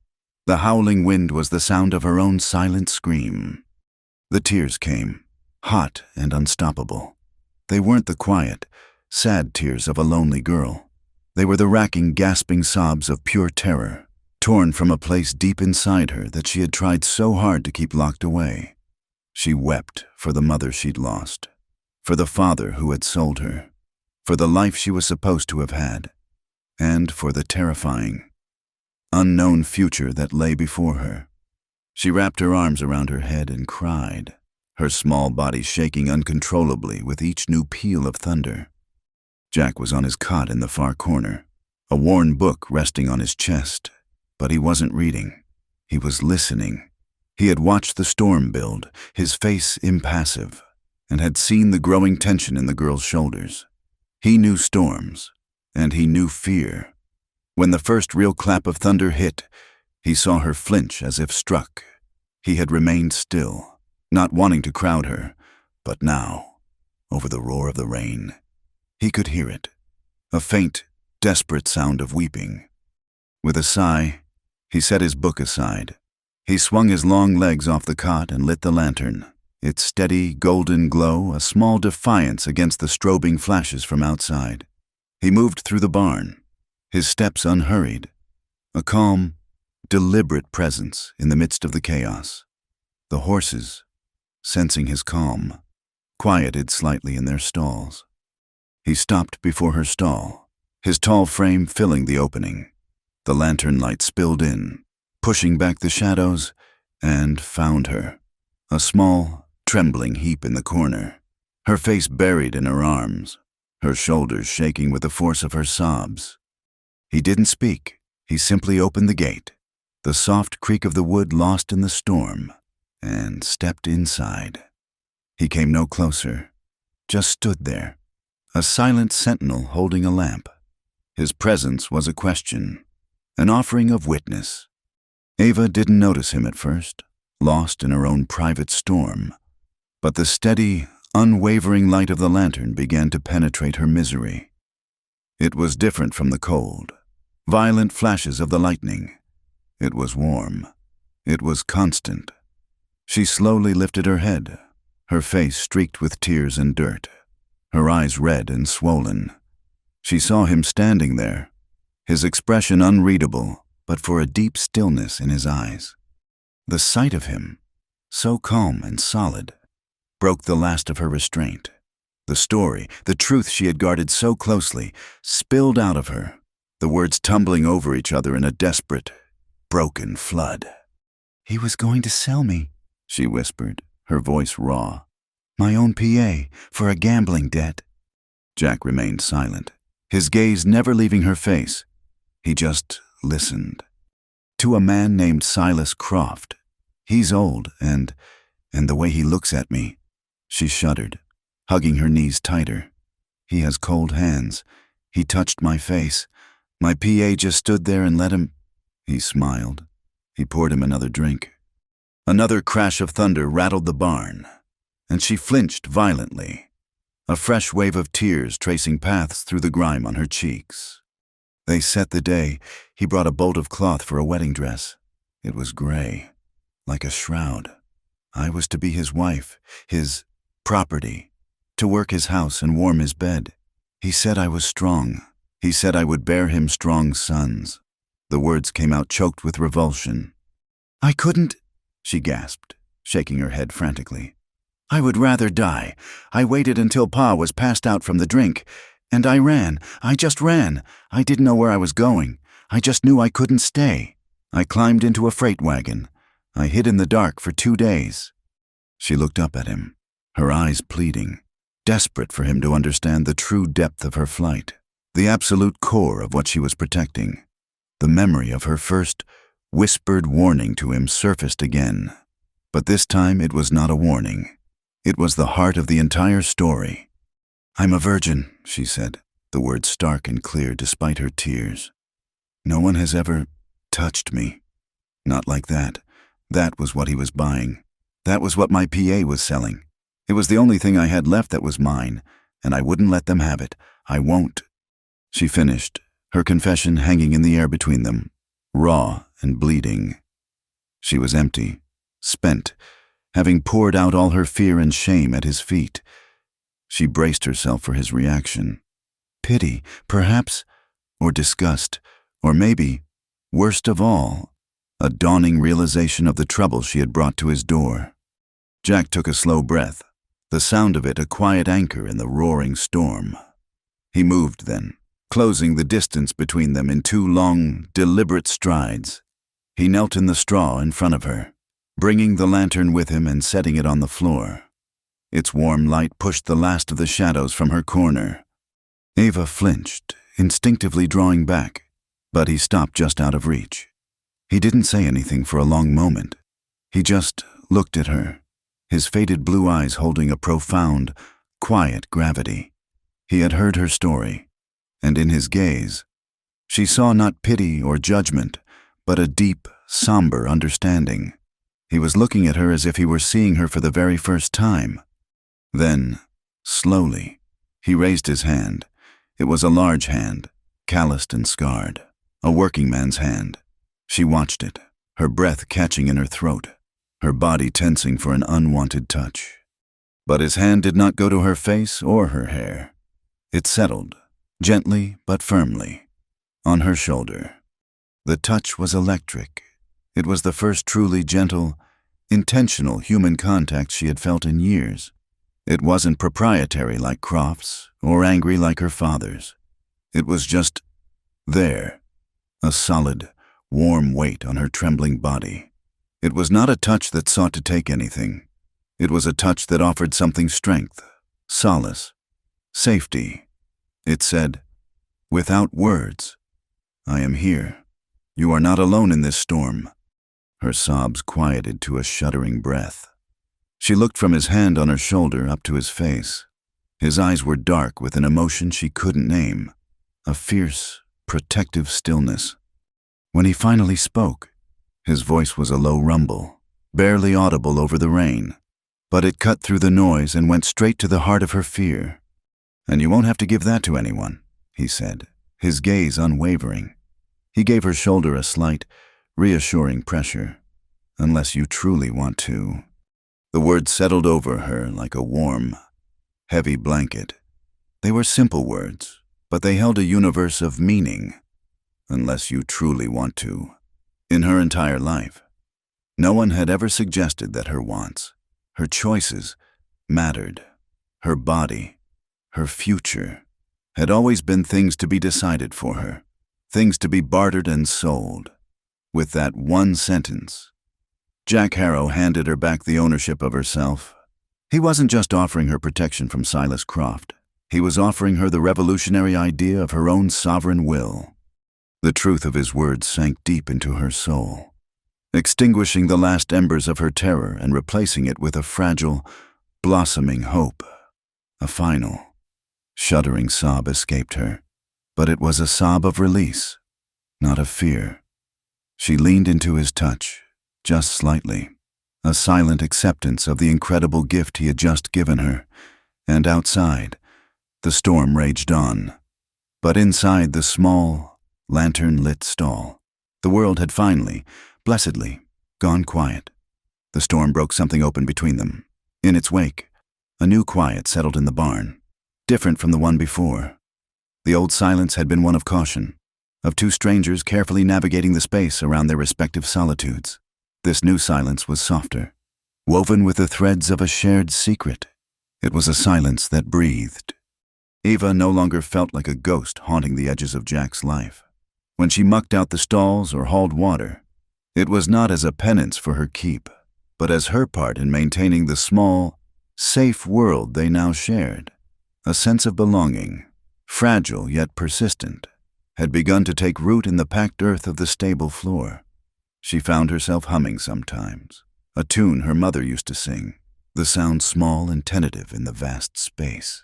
A: The howling wind was the sound of her own silent scream. The tears came, hot and unstoppable. They weren't the quiet, sad tears of a lonely girl. They were the racking, gasping sobs of pure terror, torn from a place deep inside her that she had tried so hard to keep locked away. She wept for the mother she'd lost, for the father who had sold her, for the life she was supposed to have had, and for the terrifying, unknown future that lay before her. She wrapped her arms around her head and cried, her small body shaking uncontrollably with each new peal of thunder. Jack was on his cot in the far corner, a worn book resting on his chest. But he wasn't reading. He was listening. He had watched the storm build, his face impassive, and had seen the growing tension in the girl's shoulders. He knew storms, and he knew fear. When the first real clap of thunder hit, he saw her flinch as if struck. He had remained still, not wanting to crowd her, but now, over the roar of the rain, he could hear it, a faint, desperate sound of weeping. With a sigh, he set his book aside. He swung his long legs off the cot and lit the lantern, its steady, golden glow a small defiance against the strobing flashes from outside. He moved through the barn, his steps unhurried, a calm, deliberate presence in the midst of the chaos. The horses, sensing his calm, quieted slightly in their stalls. He stopped before her stall, his tall frame filling the opening. The lantern light spilled in, pushing back the shadows, and found her, a small, trembling heap in the corner, her face buried in her arms, her shoulders shaking with the force of her sobs. He didn't speak. He simply opened the gate, the soft creak of the wood lost in the storm, and stepped inside. He came no closer, just stood there, a silent sentinel holding a lamp. His presence was a question, an offering of witness. Ava didn't notice him at first, lost in her own private storm, but the steady, unwavering light of the lantern began to penetrate her misery. It was different from the cold, violent flashes of the lightning. It was warm. It was constant. She slowly lifted her head, her face streaked with tears and dirt, her eyes red and swollen. She saw him standing there, his expression unreadable, but for a deep stillness in his eyes. The sight of him, so calm and solid, broke the last of her restraint. The story, the truth she had guarded so closely, spilled out of her, the words tumbling over each other in a desperate, broken flood. "He was going to sell me," she whispered, her voice raw. "My own PA, for a gambling debt." Jack remained silent, his gaze never leaving her face. He just listened. "To a man named Silas Croft. He's old, and the way he looks at me." She shuddered, hugging her knees tighter. "He has cold hands. He touched my face. My PA just stood there and let him—" He smiled. He poured him another drink. Another crash of thunder rattled the barn, and she flinched violently, a fresh wave of tears tracing paths through the grime on her cheeks. They set the day. He brought a bolt of cloth for a wedding dress. It was gray, like a shroud. I was to be his wife, his property, to work his house and warm his bed. He said I was strong. He said I would bear him strong sons. The words came out choked with revulsion. "I couldn't," she gasped, shaking her head frantically. "I would rather die. I waited until Pa was passed out from the drink, and I ran. I just ran. I didn't know where I was going. I just knew I couldn't stay. I climbed into a freight wagon. I hid in the dark for 2 days." She looked up at him, her eyes pleading, desperate for him to understand the true depth of her flight, the absolute core of what she was protecting. The memory of her first whispered warning to him surfaced again. But this time it was not a warning. It was the heart of the entire story. "I'm a virgin," she said, the words stark and clear despite her tears. "No one has ever touched me. Not like that. That was what he was buying. That was what my PA was selling. It was the only thing I had left that was mine, and I wouldn't let them have it. I won't." She finished, her confession hanging in the air between them, raw and bleeding. She was empty, spent, having poured out all her fear and shame at his feet. She braced herself for his reaction. Pity, perhaps, or disgust, or maybe, worst of all, a dawning realization of the trouble she had brought to his door. Jack took a slow breath, the sound of it a quiet anchor in the roaring storm. He moved then, closing the distance between them in 2 long, deliberate strides. He knelt in the straw in front of her, bringing the lantern with him and setting it on the floor. Its warm light pushed the last of the shadows from her corner. Ava flinched, instinctively drawing back, but he stopped just out of reach. He didn't say anything for a long moment. He just looked at her, his faded blue eyes holding a profound, quiet gravity. He had heard her story, and in his gaze, she saw not pity or judgment, but a deep, somber understanding. He was looking at her as if he were seeing her for the very first time. Then, slowly, he raised his hand. It was a large hand, calloused and scarred, a working man's hand. She watched it, her breath catching in her throat, her body tensing for an unwanted touch. But his hand did not go to her face or her hair. It settled, gently but firmly, on her shoulder. The touch was electric. It was the first truly gentle, intentional human contact she had felt in years. It wasn't proprietary like Croft's, or angry like her father's. It was just there, a solid, warm weight on her trembling body. It was not a touch that sought to take anything. It was a touch that offered something: strength, solace, safety. It said, "Without words, I am here. You are not alone in this storm." Her sobs quieted to a shuddering breath. She looked from his hand on her shoulder up to his face. His eyes were dark with an emotion she couldn't name, a fierce, protective stillness. When he finally spoke, his voice was a low rumble, barely audible over the rain, but it cut through the noise and went straight to the heart of her fear. "And you won't have to give that to anyone," he said, his gaze unwavering. He gave her shoulder a slight, reassuring pressure. "Unless you truly want to." The words settled over her like a warm, heavy blanket. They were simple words, but they held a universe of meaning. Unless you truly want to. In her entire life, no one had ever suggested that her wants, her choices, mattered. Her body, her future, had always been things to be decided for her, things to be bartered and sold. With that one sentence, Jack Harrow handed her back the ownership of herself. He wasn't just offering her protection from Silas Croft. He was offering her the revolutionary idea of her own sovereign will. The truth of his words sank deep into her soul, extinguishing the last embers of her terror and replacing it with a fragile, blossoming hope. A final, shuddering sob escaped her, but it was a sob of release, not of fear. She leaned into his touch, just slightly, a silent acceptance of the incredible gift he had just given her, and outside, the storm raged on. But inside the small, lantern-lit stall, the world had finally, blessedly, gone quiet. The storm broke something open between them. In its wake, a new quiet settled in the barn, different from the one before. The old silence had been one of caution, of two strangers carefully navigating the space around their respective solitudes. This new silence was softer, woven with the threads of a shared secret. It was a silence that breathed. Eva no longer felt like a ghost haunting the edges of Jack's life. When she mucked out the stalls or hauled water, it was not as a penance for her keep, but as her part in maintaining the small, safe world they now shared. A sense of belonging, fragile yet persistent, had begun to take root in the packed earth of the stable floor. She found herself humming sometimes, a tune her mother used to sing, the sound small and tentative in the vast space.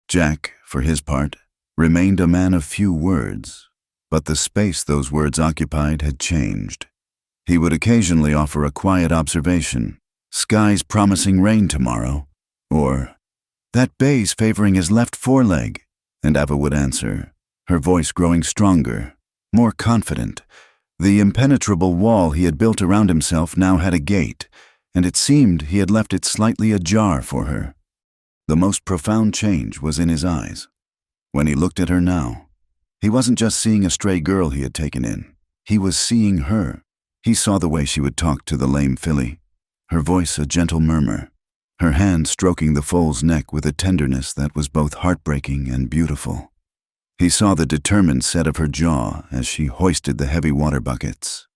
A: Jack, for his part, remained a man of few words, but the space those words occupied had changed. He would occasionally offer a quiet observation, "Skies promising rain tomorrow," or, "That bay's favoring his left foreleg," and Eva would answer, her voice growing stronger, more confident. The impenetrable wall he had built around himself now had a gate, and it seemed he had left it slightly ajar for her. The most profound change was in his eyes. When he looked at her now, he wasn't just seeing a stray girl he had taken in. He was seeing her. He saw the way she would talk to the lame filly, her voice a gentle murmur, her hand stroking the foal's neck with a tenderness that was both heartbreaking and beautiful. He saw the determined set of her jaw as she hoisted the heavy water buckets.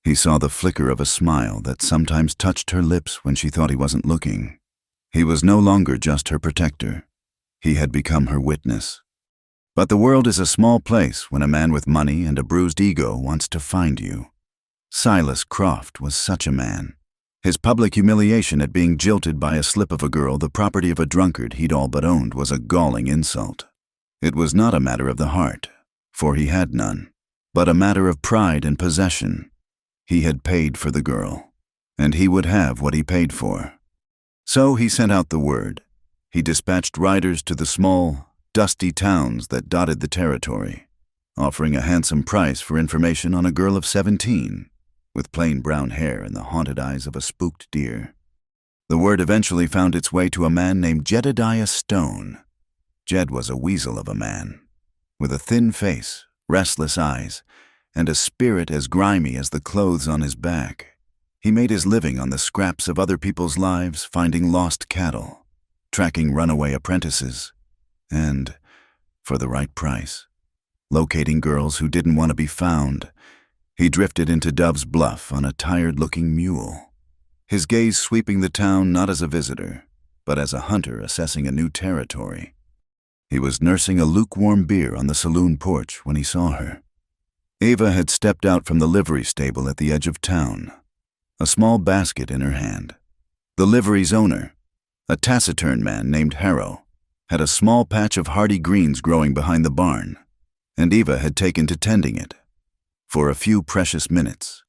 A: He saw the flicker of a smile that sometimes touched her lips when she thought he wasn't looking. He was no longer just her protector. He had become her witness. But the world is a small place when a man with money and a bruised ego wants to find you. Silas Croft was such a man. His public humiliation at being jilted by a slip of a girl, the property of a drunkard he'd all but owned, was a galling insult. It was not a matter of the heart, for he had none, but a matter of pride and possession. He had paid for the girl, and he would have what he paid for. So he sent out the word. He dispatched riders to the small, dusty towns that dotted the territory, offering a handsome price for information on a girl of 17, with plain brown hair and the haunted eyes of a spooked deer. The word eventually found its way to a man named Jedediah Stone. Jed was a weasel of a man, with a thin face, restless eyes, and a spirit as grimy as the clothes on his back. He made his living on the scraps of other people's lives, finding lost cattle, tracking runaway apprentices, and, for the right price, locating girls who didn't want to be found. He drifted into Dove's Bluff on a tired-looking mule, his gaze sweeping the town not as a visitor, but as a hunter assessing a new territory. He was nursing a lukewarm beer on the saloon porch when he saw her. Eva had stepped out from the livery stable at the edge of town, a small basket in her hand. The livery's owner, a taciturn man named Harrow, had a small patch of hardy greens growing behind the barn, and Eva had taken to tending it. For a few precious minutes,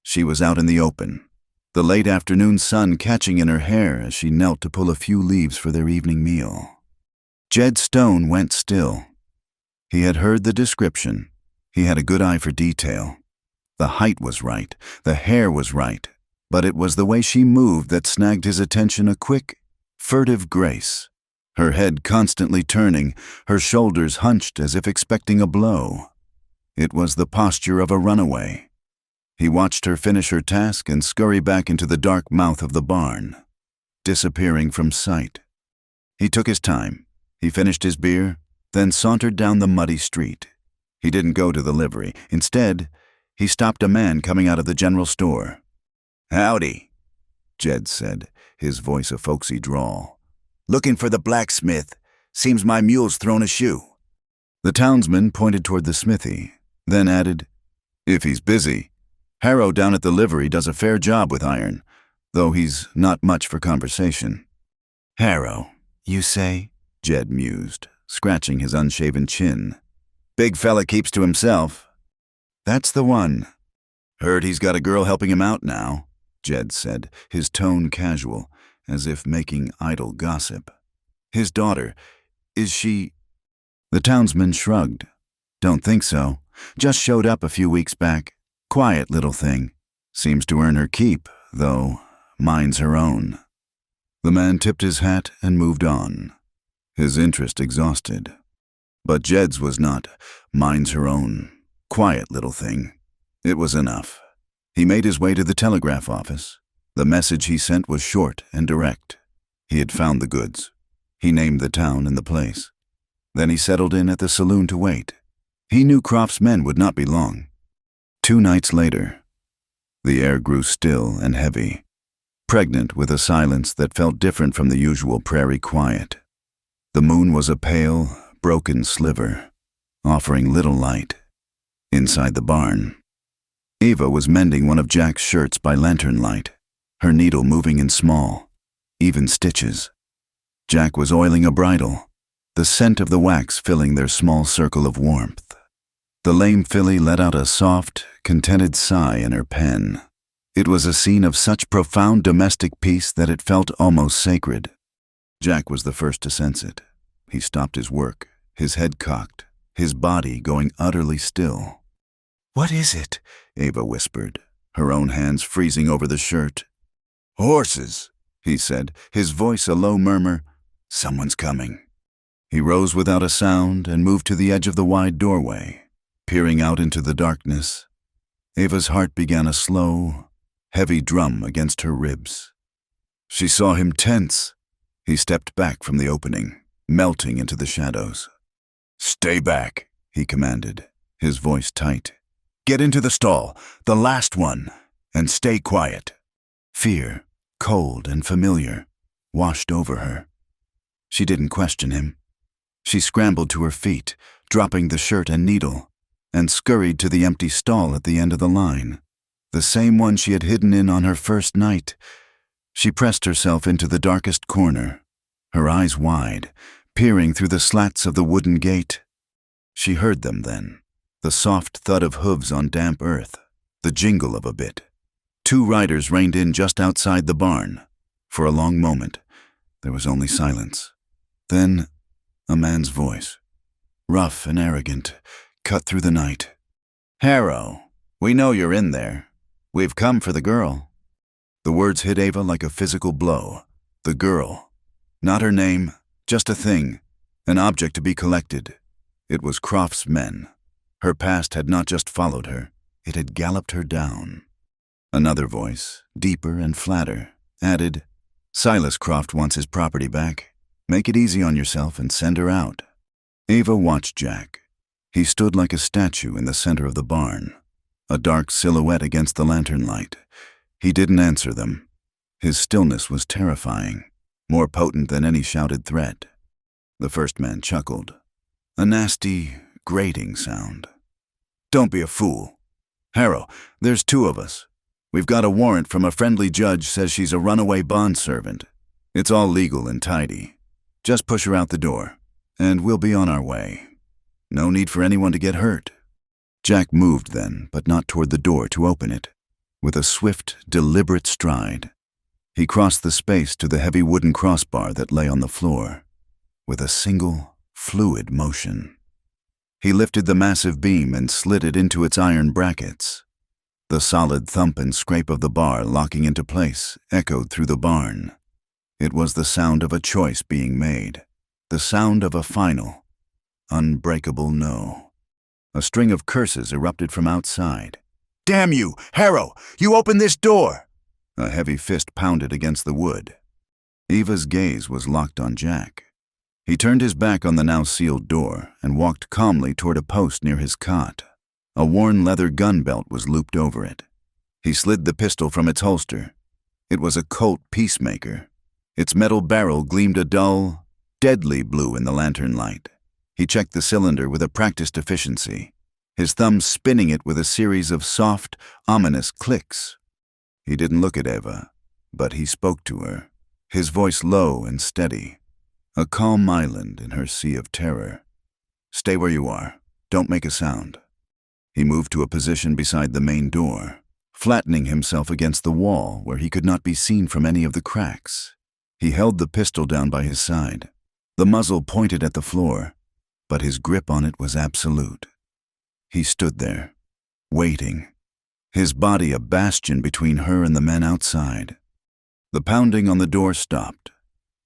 A: she was out in the open, the late afternoon sun catching in her hair as she knelt to pull a few leaves for their evening meal. Jed Stone went still. He had heard the description. He had a good eye for detail. The height was right, the hair was right, but it was the way she moved that snagged his attention, a quick, furtive grace. Her head constantly turning, her shoulders hunched as if expecting a blow. It was the posture of a runaway. He watched her finish her task and scurry back into the dark mouth of the barn, disappearing from sight. He took his time, He finished his beer, then sauntered down the muddy street. He didn't go to the livery. Instead, he stopped a man coming out of the general store. "Howdy," Jed said, his voice a folksy drawl. "Looking for the blacksmith. Seems my mule's thrown a shoe." The townsman pointed toward the smithy, then added, "If he's busy, Harrow down at the livery does a fair job with iron, though he's not much for conversation." "Harrow, you say?" Jed mused, scratching his unshaven chin. "Big fella keeps to himself." "That's the one." "Heard he's got a girl helping him out now," Jed said, his tone casual, as if making idle gossip. "His daughter, is she—" The townsman shrugged. "Don't think so. Just showed up a few weeks back. Quiet little thing. Seems to earn her keep, though mine's her own." The man tipped his hat and moved on, his interest exhausted. But Jed's was not mine's her own, quiet little thing. It was enough. He made his way to the telegraph office. The message he sent was short and direct. He had found the goods. He named the town and the place. Then he settled in at the saloon to wait. He knew Croft's men would not be long. 2 nights later, the air grew still and heavy, pregnant with a silence that felt different from the usual prairie quiet. The moon was a pale, broken sliver, offering little light. Inside the barn, Ava was mending one of Jack's shirts by lantern light, her needle moving in small, even stitches. Jack was oiling a bridle, the scent of the wax filling their small circle of warmth. The lame filly let out a soft, contented sigh in her pen. It was a scene of such profound domestic peace that it felt almost sacred. Jack was the first to sense it. He stopped his work, his head cocked, his body going utterly still. "What is it?" Ava whispered, her own hands freezing over the shirt. "Horses," he said, his voice a low murmur. "Someone's coming." He rose without a sound and moved to the edge of the wide doorway, peering out into the darkness. Ava's heart began a slow, heavy drum against her ribs. She saw him tense. He stepped back from the opening, melting into the shadows. "Stay back," he commanded, his voice tight. "Get into the stall, the last one, and stay quiet." Fear, cold and familiar, washed over her. She didn't question him. She scrambled to her feet, dropping the shirt and needle, and scurried to the empty stall at the end of the line, the same one she had hidden in on her first night. She pressed herself into the darkest corner, her eyes wide, peering through the slats of the wooden gate. She heard them then, the soft thud of hooves on damp earth, the jingle of a bit. 2 riders reined in just outside the barn. For a long moment, there was only silence. Then, a man's voice, rough and arrogant, cut through the night. "Harrow, we know you're in there. We've come for the girl." The words hit Ava like a physical blow. The girl. Not her name, just a thing, an object to be collected. It was Croft's men. Her past had not just followed her, it had galloped her down. Another voice, deeper and flatter, added, "Silas Croft wants his property back. Make it easy on yourself and send her out." Ava watched Jack. He stood like a statue in the center of the barn, a dark silhouette against the lantern light. He didn't answer them. His stillness was terrifying, more potent than any shouted threat. The first man chuckled. A nasty, grating sound. "Don't be a fool. Harrow, there's 2 of us. We've got a warrant from a friendly judge says she's a runaway bondservant. It's all legal and tidy. Just push her out the door, and we'll be on our way. No need for anyone to get hurt." Jack moved then, but not toward the door to open it. With a swift, deliberate stride, he crossed the space to the heavy wooden crossbar that lay on the floor. With a single, fluid motion, he lifted the massive beam and slid it into its iron brackets. The solid thump and scrape of the bar locking into place echoed through the barn. It was the sound of a choice being made, the sound of a final, unbreakable no. A string of curses erupted from outside. "Damn you, Harrow! You open this door!" A heavy fist pounded against the wood. Ava's gaze was locked on Jack. He turned his back on the now sealed door and walked calmly toward a post near his cot. A worn leather gun belt was looped over it. He slid the pistol from its holster. It was a Colt Peacemaker. Its metal barrel gleamed a dull, deadly blue in the lantern light. He checked the cylinder with a practiced efficiency, his thumb spinning it with a series of soft, ominous clicks. He didn't look at Eva, but he spoke to her, his voice low and steady, a calm island in her sea of terror. "Stay where you are. Don't make a sound." He moved to a position beside the main door, flattening himself against the wall where he could not be seen from any of the cracks. He held the pistol down by his side. The muzzle pointed at the floor, but his grip on it was absolute. He stood there, waiting, his body a bastion between her and the men outside. The pounding on the door stopped.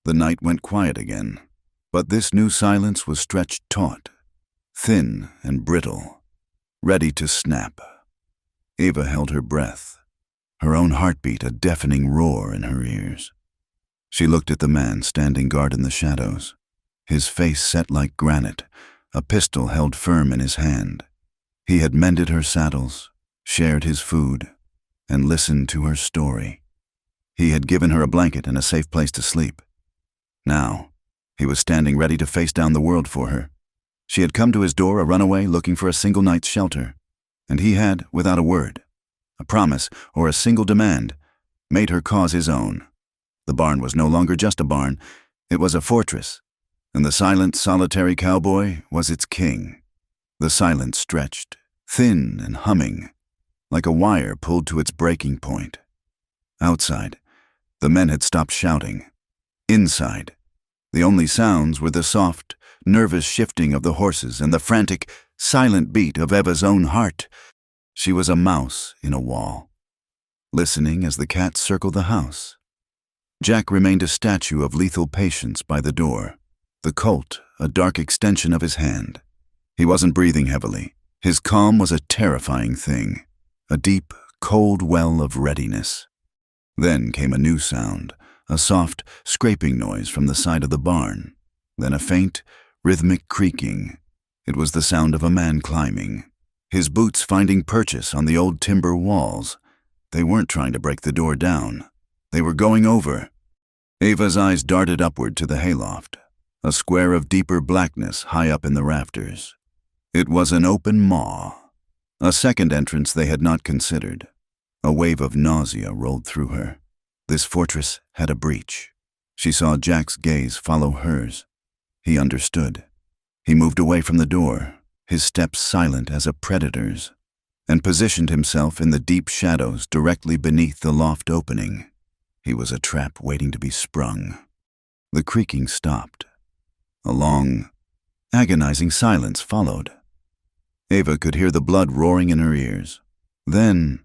A: The night went quiet again, but this new silence was stretched taut, thin and brittle, ready to snap. Eva held her breath, her own heartbeat a deafening roar in her ears. She looked at the man standing guard in the shadows, his face set like granite, a pistol held firm in his hand. He had mended her saddles, shared his food, and listened to her story. He had given her a blanket and a safe place to sleep. Now, he was standing ready to face down the world for her. She had come to his door a runaway looking for a single night's shelter, and he had, without a word, a promise, or a single demand, made her cause his own. The barn was no longer just a barn, it was a fortress, and the silent, solitary cowboy was its king. The silence stretched, thin and humming, like a wire pulled to its breaking point. Outside, the men had stopped shouting. Inside, the only sounds were the soft, nervous shifting of the horses and the frantic, silent beat of Eva's own heart. She was a mouse in a wall, listening as the cats circled the house. Jack remained a statue of lethal patience by the door, the Colt a dark extension of his hand. He wasn't breathing heavily. His calm was a terrifying thing, a deep, cold well of readiness. Then came a new sound, a soft, scraping noise from the side of the barn, then a faint, rhythmic creaking. It was the sound of a man climbing, his boots finding purchase on the old timber walls. They weren't trying to break the door down. They were going over. Eva's eyes darted upward to the hayloft, a square of deeper blackness high up in the rafters. It was an open maw, a second entrance they had not considered. A wave of nausea rolled through her. This fortress had a breach. She saw Jack's gaze follow hers. He understood. He moved away from the door, his steps silent as a predator's, and positioned himself in the deep shadows directly beneath the loft opening. He was a trap waiting to be sprung. The creaking stopped. A long, agonizing silence followed. Eva could hear the blood roaring in her ears. Then,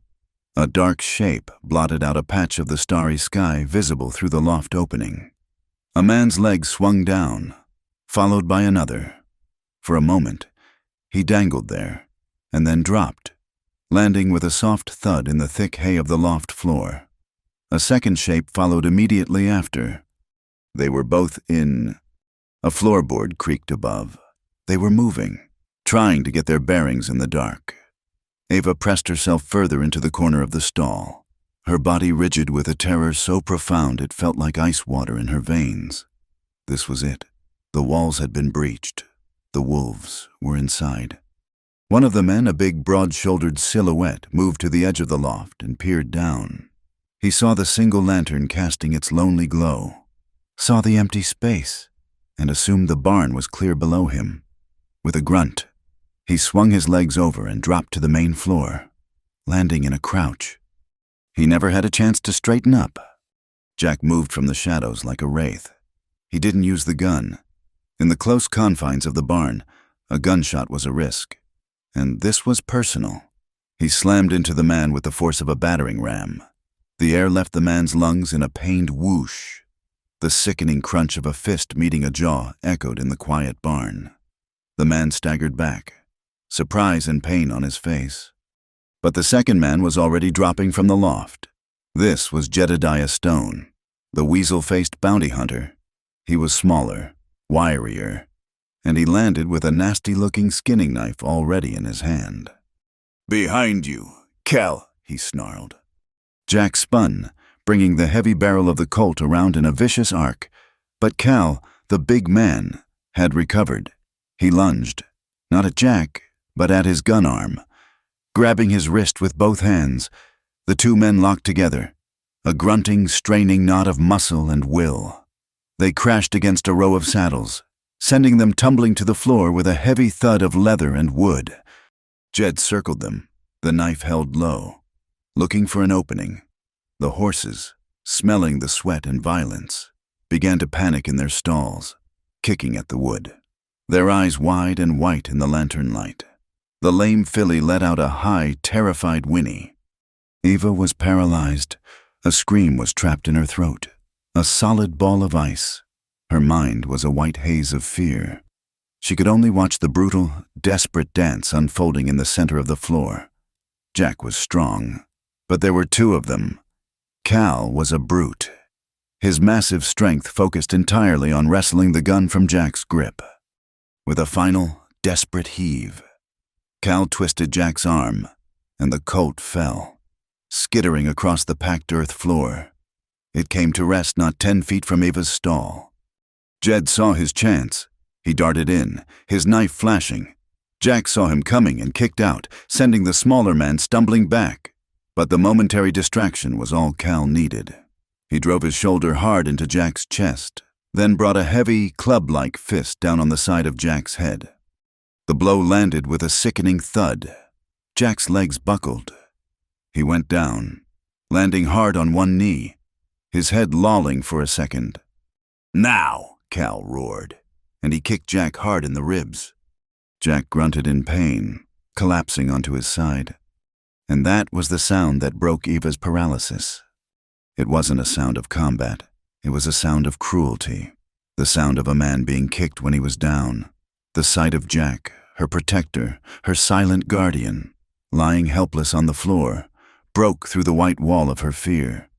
A: a dark shape blotted out a patch of the starry sky visible through the loft opening. A man's leg swung down, followed by another. For a moment, he dangled there, and then dropped, landing with a soft thud in the thick hay of the loft floor. A second shape followed immediately after. They were both in. A floorboard creaked above. They were moving, trying to get their bearings in the dark. Eva pressed herself further into the corner of the stall, her body rigid with a terror so profound it felt like ice water in her veins. This was it. The walls had been breached. The wolves were inside. One of the men, a big, broad-shouldered silhouette, moved to the edge of the loft and peered down. He saw the single lantern casting its lonely glow, saw the empty space, and assumed the barn was clear below him. With a grunt, he swung his legs over and dropped to the main floor, landing in a crouch. He never had a chance to straighten up. Jack moved from the shadows like a wraith. He didn't use the gun. In the close confines of the barn, a gunshot was a risk, and this was personal. He slammed into the man with the force of a battering ram. The air left the man's lungs in a pained whoosh. The sickening crunch of a fist meeting a jaw echoed in the quiet barn. The man staggered back, surprise and pain on his face. But the second man was already dropping from the loft. This was Jedediah Stone, the weasel-faced bounty hunter. He was smaller, wirier, and he landed with a nasty-looking skinning knife already in his hand. "Behind you, Cal," he snarled. Jack spun, bringing the heavy barrel of the Colt around in a vicious arc, but Cal, the big man, had recovered. He lunged, not at Jack, but at his gun arm. Grabbing his wrist with both hands, the two men locked together, a grunting, straining knot of muscle and will. They crashed against a row of saddles, sending them tumbling to the floor with a heavy thud of leather and wood. Jed circled them, the knife held low, looking for an opening. The horses, smelling the sweat and violence, began to panic in their stalls, kicking at the wood, their eyes wide and white in the lantern light. The lame filly let out a high, terrified whinny. Eva was paralyzed. A scream was trapped in her throat, a solid ball of ice. Her mind was a white haze of fear. She could only watch the brutal, desperate dance unfolding in the center of the floor. Jack was strong, but there were two of them. Cal was a brute. His massive strength focused entirely on wresting the gun from Jack's grip. With a final, desperate heave, Cal twisted Jack's arm, and the Colt fell, skittering across the packed earth floor. It came to rest not 10 feet from Eva's stall. Jed saw his chance. He darted in, his knife flashing. Jack saw him coming and kicked out, sending the smaller man stumbling back. But the momentary distraction was all Cal needed. He drove his shoulder hard into Jack's chest, then brought a heavy, club-like fist down on the side of Jack's head. The blow landed with a sickening thud. Jack's legs buckled. He went down, landing hard on one knee, his head lolling for a second. "Now!" Cal roared, and he kicked Jack hard in the ribs. Jack grunted in pain, collapsing onto his side. And that was the sound that broke Eva's paralysis. It wasn't a sound of combat. It was a sound of cruelty. The sound of a man being kicked when he was down. The sight of Jack, her protector, her silent guardian, lying helpless on the floor, broke through the white wall of her fear.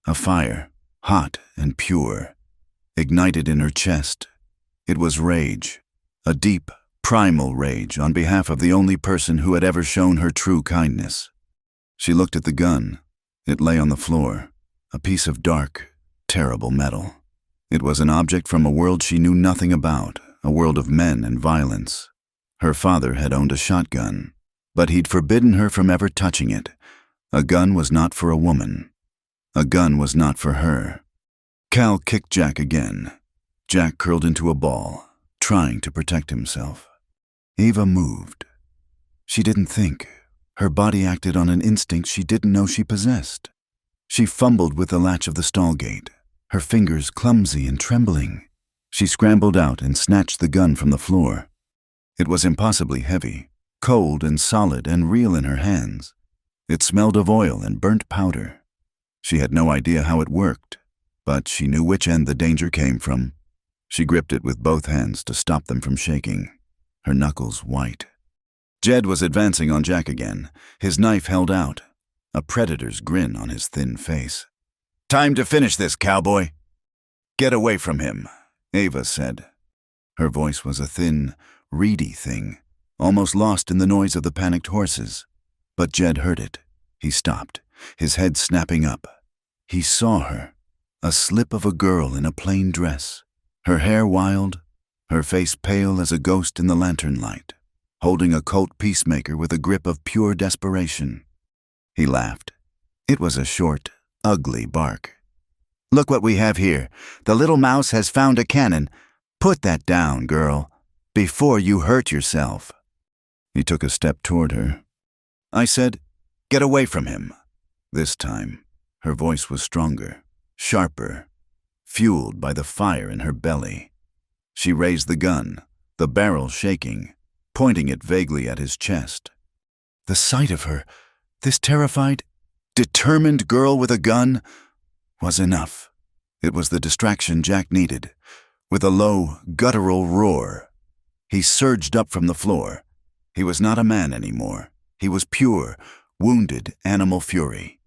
A: A fire, hot and pure, ignited in her chest. It was rage, a deep, primal rage on behalf of the only person who had ever shown her true kindness. She looked at the gun. It lay on the floor, a piece of dark, terrible metal. It was an object from a world she knew nothing about, a world of men and violence. Her father had owned a shotgun, but he'd forbidden her from ever touching it. A gun was not for a woman. A gun was not for her. Cal kicked Jack again. Jack curled into a ball, trying to protect himself. Eva moved. She didn't think. Her body acted on an instinct she didn't know she possessed. She fumbled with the latch of the stall gate, her fingers clumsy and trembling. She scrambled out and snatched the gun from the floor. It was impossibly heavy, cold and solid and real in her hands. It smelled of oil and burnt powder. She had no idea how it worked, but she knew which end the danger came from. She gripped it with both hands to stop them from shaking, her knuckles white. Jed was advancing on Jack again, his knife held out, a predator's grin on his thin face. "Time to finish this, cowboy." "Get away from him," Eva said. Her voice was a thin, reedy thing, almost lost in the noise of the panicked horses. But Jed heard it. He stopped, his head snapping up. He saw her, a slip of a girl in a plain dress, her hair wild, her face pale as a ghost in the lantern light, holding a Colt peacemaker with a grip of pure desperation. He laughed. It was a short, ugly bark. "Look what we have here. The little mouse has found a cannon. Put that down, girl, before you hurt yourself." He took a step toward her. I said, "Get away from him." This time, her voice was stronger, sharper, fueled by the fire in her belly. She raised the gun, the barrel shaking, pointing it vaguely at his chest. The sight of her, this terrified, determined girl with a gun, was enough. It was the distraction Jack needed. With a low, guttural roar, he surged up from the floor. He was not a man anymore. He was pure, wounded animal fury.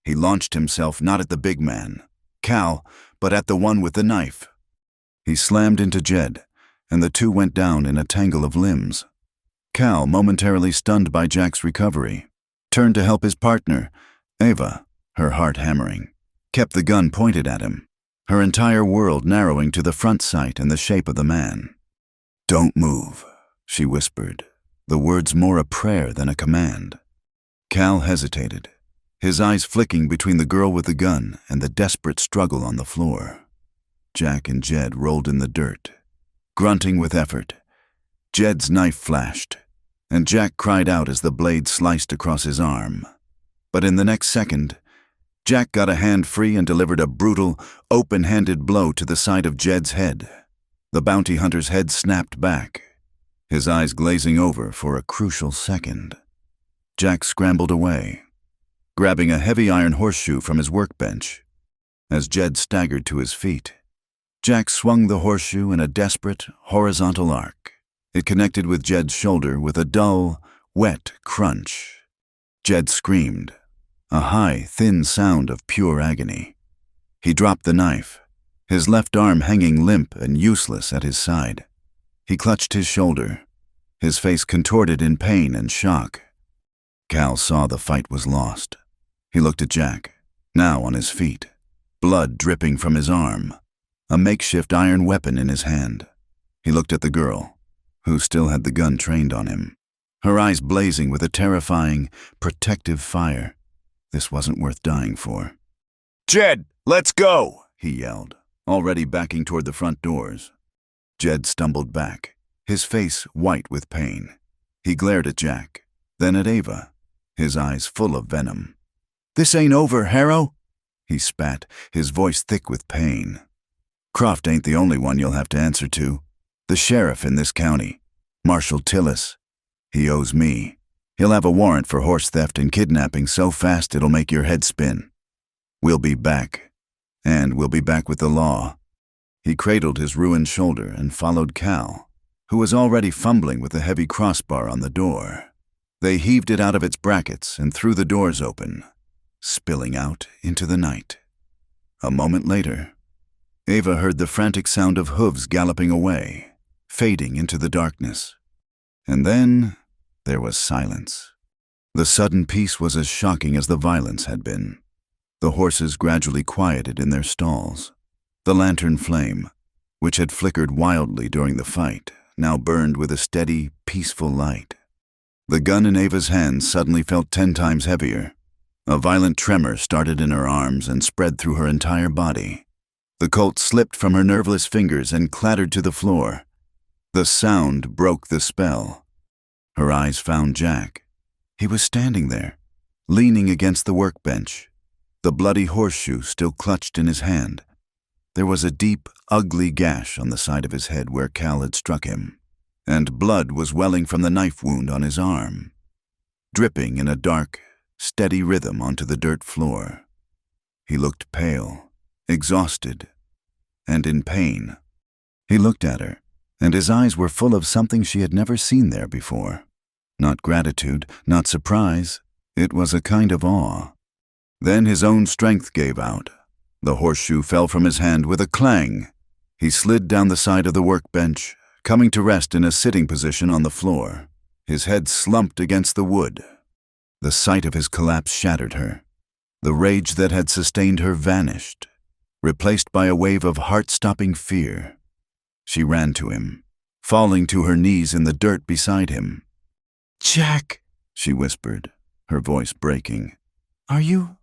A: He launched himself not at the big man, Cal, but at the one with the knife. He slammed into Jed, and the two went down in a tangle of limbs. Cal, momentarily stunned by Jack's recovery, turned to help his partner. Ava, her heart hammering, kept the gun pointed at him, her entire world narrowing to the front sight and the shape of the man. "Don't move," she whispered, the words more a prayer than a command. Cal hesitated, his eyes flicking between the girl with the gun and the desperate struggle on the floor. Jack and Jed rolled in the dirt, grunting with effort. Jed's knife flashed, and Jack cried out as the blade sliced across his arm. But in the next second, Jack got a hand free and delivered a brutal, open-handed blow to the side of Jed's head. The bounty hunter's head snapped back, his eyes glazing over for a crucial second. Jack scrambled away, grabbing a heavy iron horseshoe from his workbench. As Jed staggered to his feet, Jack swung the horseshoe in a desperate, horizontal arc. It connected with Jed's shoulder with a dull, wet crunch. Jed screamed, a high, thin sound of pure agony. He dropped the knife, his left arm hanging limp and useless at his side. He clutched his shoulder, his face contorted in pain and shock. Cal saw the fight was lost. He looked at Jack, now on his feet, blood dripping from his arm, a makeshift iron weapon in his hand. He looked at the girl, who still had the gun trained on him, her eyes blazing with a terrifying, protective fire. This wasn't worth dying for. "Jed, let's go!" he yelled, already backing toward the front doors. Jed stumbled back, his face white with pain. He glared at Jack, then at Ava, his eyes full of venom. "This ain't over, Harrow," he spat, his voice thick with pain. "Croft ain't the only one you'll have to answer to. The sheriff in this county, Marshal Tillis. He owes me. He'll have a warrant for horse theft and kidnapping so fast it'll make your head spin. We'll be back, and we'll be back with the law." He cradled his ruined shoulder and followed Cal, who was already fumbling with the heavy crossbar on the door. They heaved it out of its brackets and threw the doors open, spilling out into the night. A moment later, Ava heard the frantic sound of hooves galloping away, fading into the darkness. And then there was silence. The sudden peace was as shocking as the violence had been. The horses gradually quieted in their stalls. The lantern flame, which had flickered wildly during the fight, now burned with a steady, peaceful light. The gun in Ava's hands suddenly felt 10 times heavier. A violent tremor started in her arms and spread through her entire body. The Colt slipped from her nerveless fingers and clattered to the floor. The sound broke the spell. Her eyes found Jack. He was standing there, leaning against the workbench, the bloody horseshoe still clutched in his hand. There was a deep, ugly gash on the side of his head where Cal had struck him, and blood was welling from the knife wound on his arm, dripping in a dark, steady rhythm onto the dirt floor. He looked pale, exhausted, and in pain. He looked at her, and his eyes were full of something she had never seen there before. Not gratitude, not surprise. It was a kind of awe. Then his own strength gave out. The horseshoe fell from his hand with a clang. He slid down the side of the workbench, coming to rest in a sitting position on the floor. His head slumped against the wood. The sight of his collapse shattered her. The rage that had sustained her vanished, replaced by a wave of heart-stopping fear. She ran to him, falling to her knees in the dirt beside him. "Jack," she whispered, her voice breaking. Are you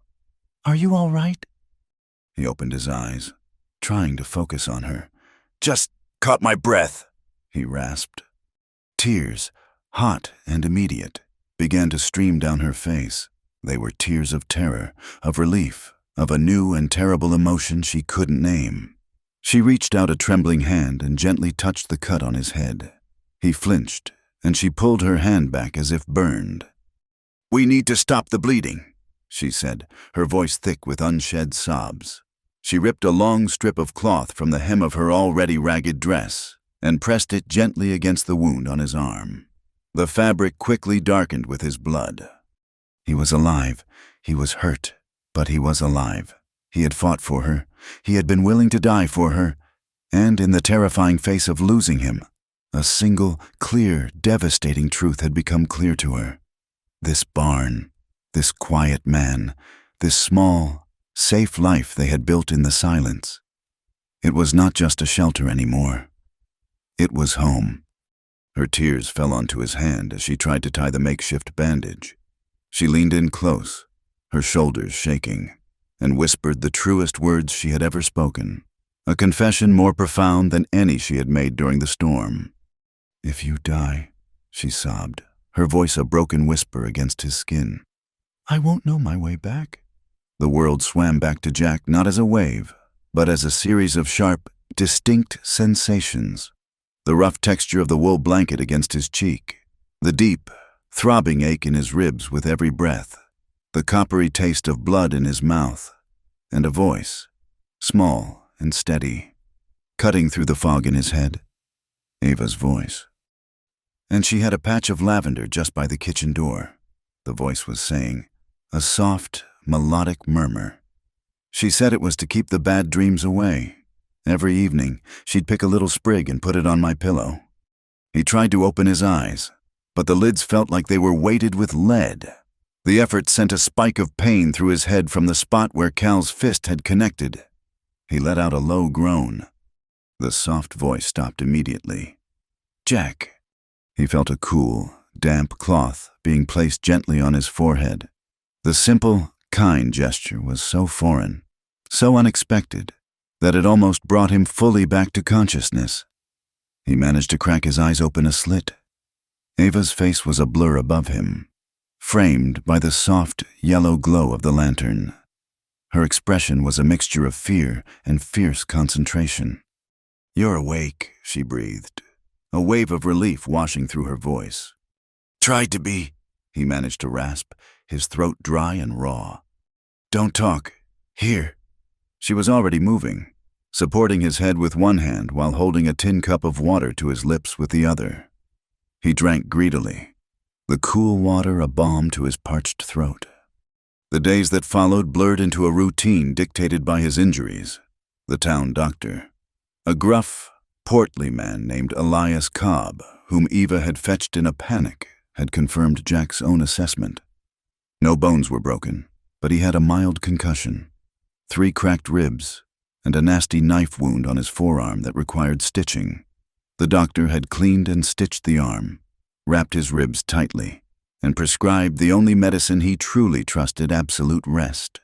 A: all right?" He opened his eyes, trying to focus on her. "Just caught my breath," he rasped. Tears, hot and immediate, began to stream down her face. They were tears of terror, of relief, of a new and terrible emotion she couldn't name. She reached out a trembling hand and gently touched the cut on his head. He flinched, and she pulled her hand back as if burned. "We need to stop the bleeding," she said, her voice thick with unshed sobs. She ripped a long strip of cloth from the hem of her already ragged dress and pressed it gently against the wound on his arm. The fabric quickly darkened with his blood. He was alive. He was hurt, but he was alive. He had fought for her. He had been willing to die for her. And in the terrifying face of losing him, A single, clear, devastating truth had become clear to her. This barn, this quiet man, this small, safe life they had built in the silence. It was not just a shelter anymore. It was home. Her tears fell onto his hand as she tried to tie the makeshift bandage. She leaned in close, her shoulders shaking, and whispered the truest words she had ever spoken, a confession more profound than any she had made during the storm. "If you die," she sobbed, her voice a broken whisper against his skin, "I won't know my way back." The world swam back to Jack not as a wave, but as a series of sharp, distinct sensations. The rough texture of the wool blanket against his cheek, the deep, throbbing ache in his ribs with every breath, the coppery taste of blood in his mouth, and a voice, small and steady, cutting through the fog in his head. Ava's voice. And she had a patch of lavender just by the kitchen door. The voice was saying, a soft, melodic murmur. She said it was to keep the bad dreams away. Every evening, she'd pick a little sprig and put it on my pillow. He tried to open his eyes, but the lids felt like they were weighted with lead. The effort sent a spike of pain through his head from the spot where Cal's fist had connected. He let out a low groan. The soft voice stopped immediately. "Jack." He felt a cool, damp cloth being placed gently on his forehead. The simple, kind gesture was so foreign, so unexpected, that it almost brought him fully back to consciousness. He managed to crack his eyes open a slit. Ava's face was a blur above him, framed by the soft, yellow glow of the lantern. Her expression was a mixture of fear and fierce concentration. "You're awake," she breathed, a wave of relief washing through her voice. "Tried to be," he managed to rasp, his throat dry and raw. "Don't talk. Here." She was already moving, supporting his head with one hand while holding a tin cup of water to his lips with the other. He drank greedily, the cool water a balm to his parched throat. The days that followed blurred into a routine dictated by his injuries. The town doctor, a gruff, portly man named Elias Cobb, whom Eva had fetched in a panic, had confirmed Jack's own assessment. No bones were broken, but he had a mild concussion, 3 cracked ribs, and a nasty knife wound on his forearm that required stitching. The doctor had cleaned and stitched the arm, wrapped his ribs tightly, and prescribed the only medicine he truly trusted: absolute rest.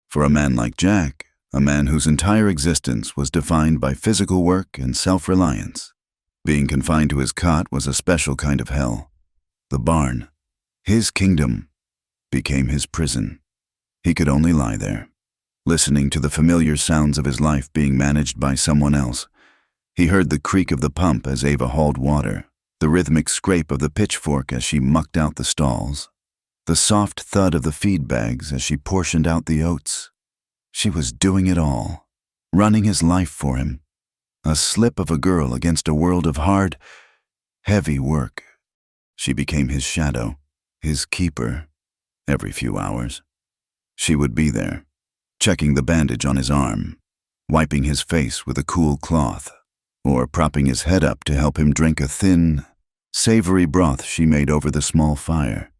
A: For a man like Jack, a man whose entire existence was defined by physical work and self-reliance, being confined to his cot was a special kind of hell. The barn, his kingdom, became his prison. He could only lie there, listening to the familiar sounds of his life being managed by someone else. He heard the creak of the pump as Ava hauled water, the rhythmic scrape of the pitchfork as she mucked out the stalls, the soft thud of the feed bags as she portioned out the oats. She was doing it all, running his life for him, a slip of a girl against a world of hard, heavy work. She became his shadow, his keeper. Every few hours, she would be there, checking the bandage on his arm, wiping his face with a cool cloth, or propping his head up to help him drink a thin, savory broth she made over the small fire.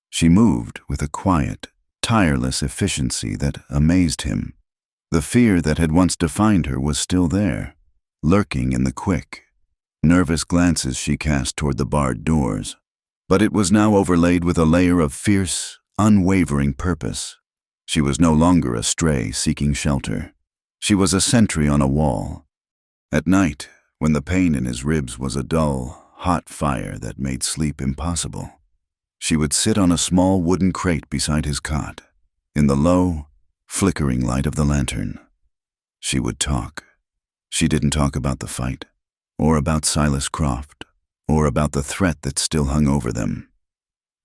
A: She moved with a quiet, tireless efficiency that amazed him. The fear that had once defined her was still there, lurking in the quick, nervous glances she cast toward the barred doors. But it was now overlaid with a layer of fierce, unwavering purpose. She was no longer a stray seeking shelter. She was a sentry on a wall. At night, when the pain in his ribs was a dull, hot fire that made sleep impossible, she would sit on a small wooden crate beside his cot, in the low, flickering light of the lantern. She would talk. She didn't talk about the fight, or about Silas Croft, or about the threat that still hung over them.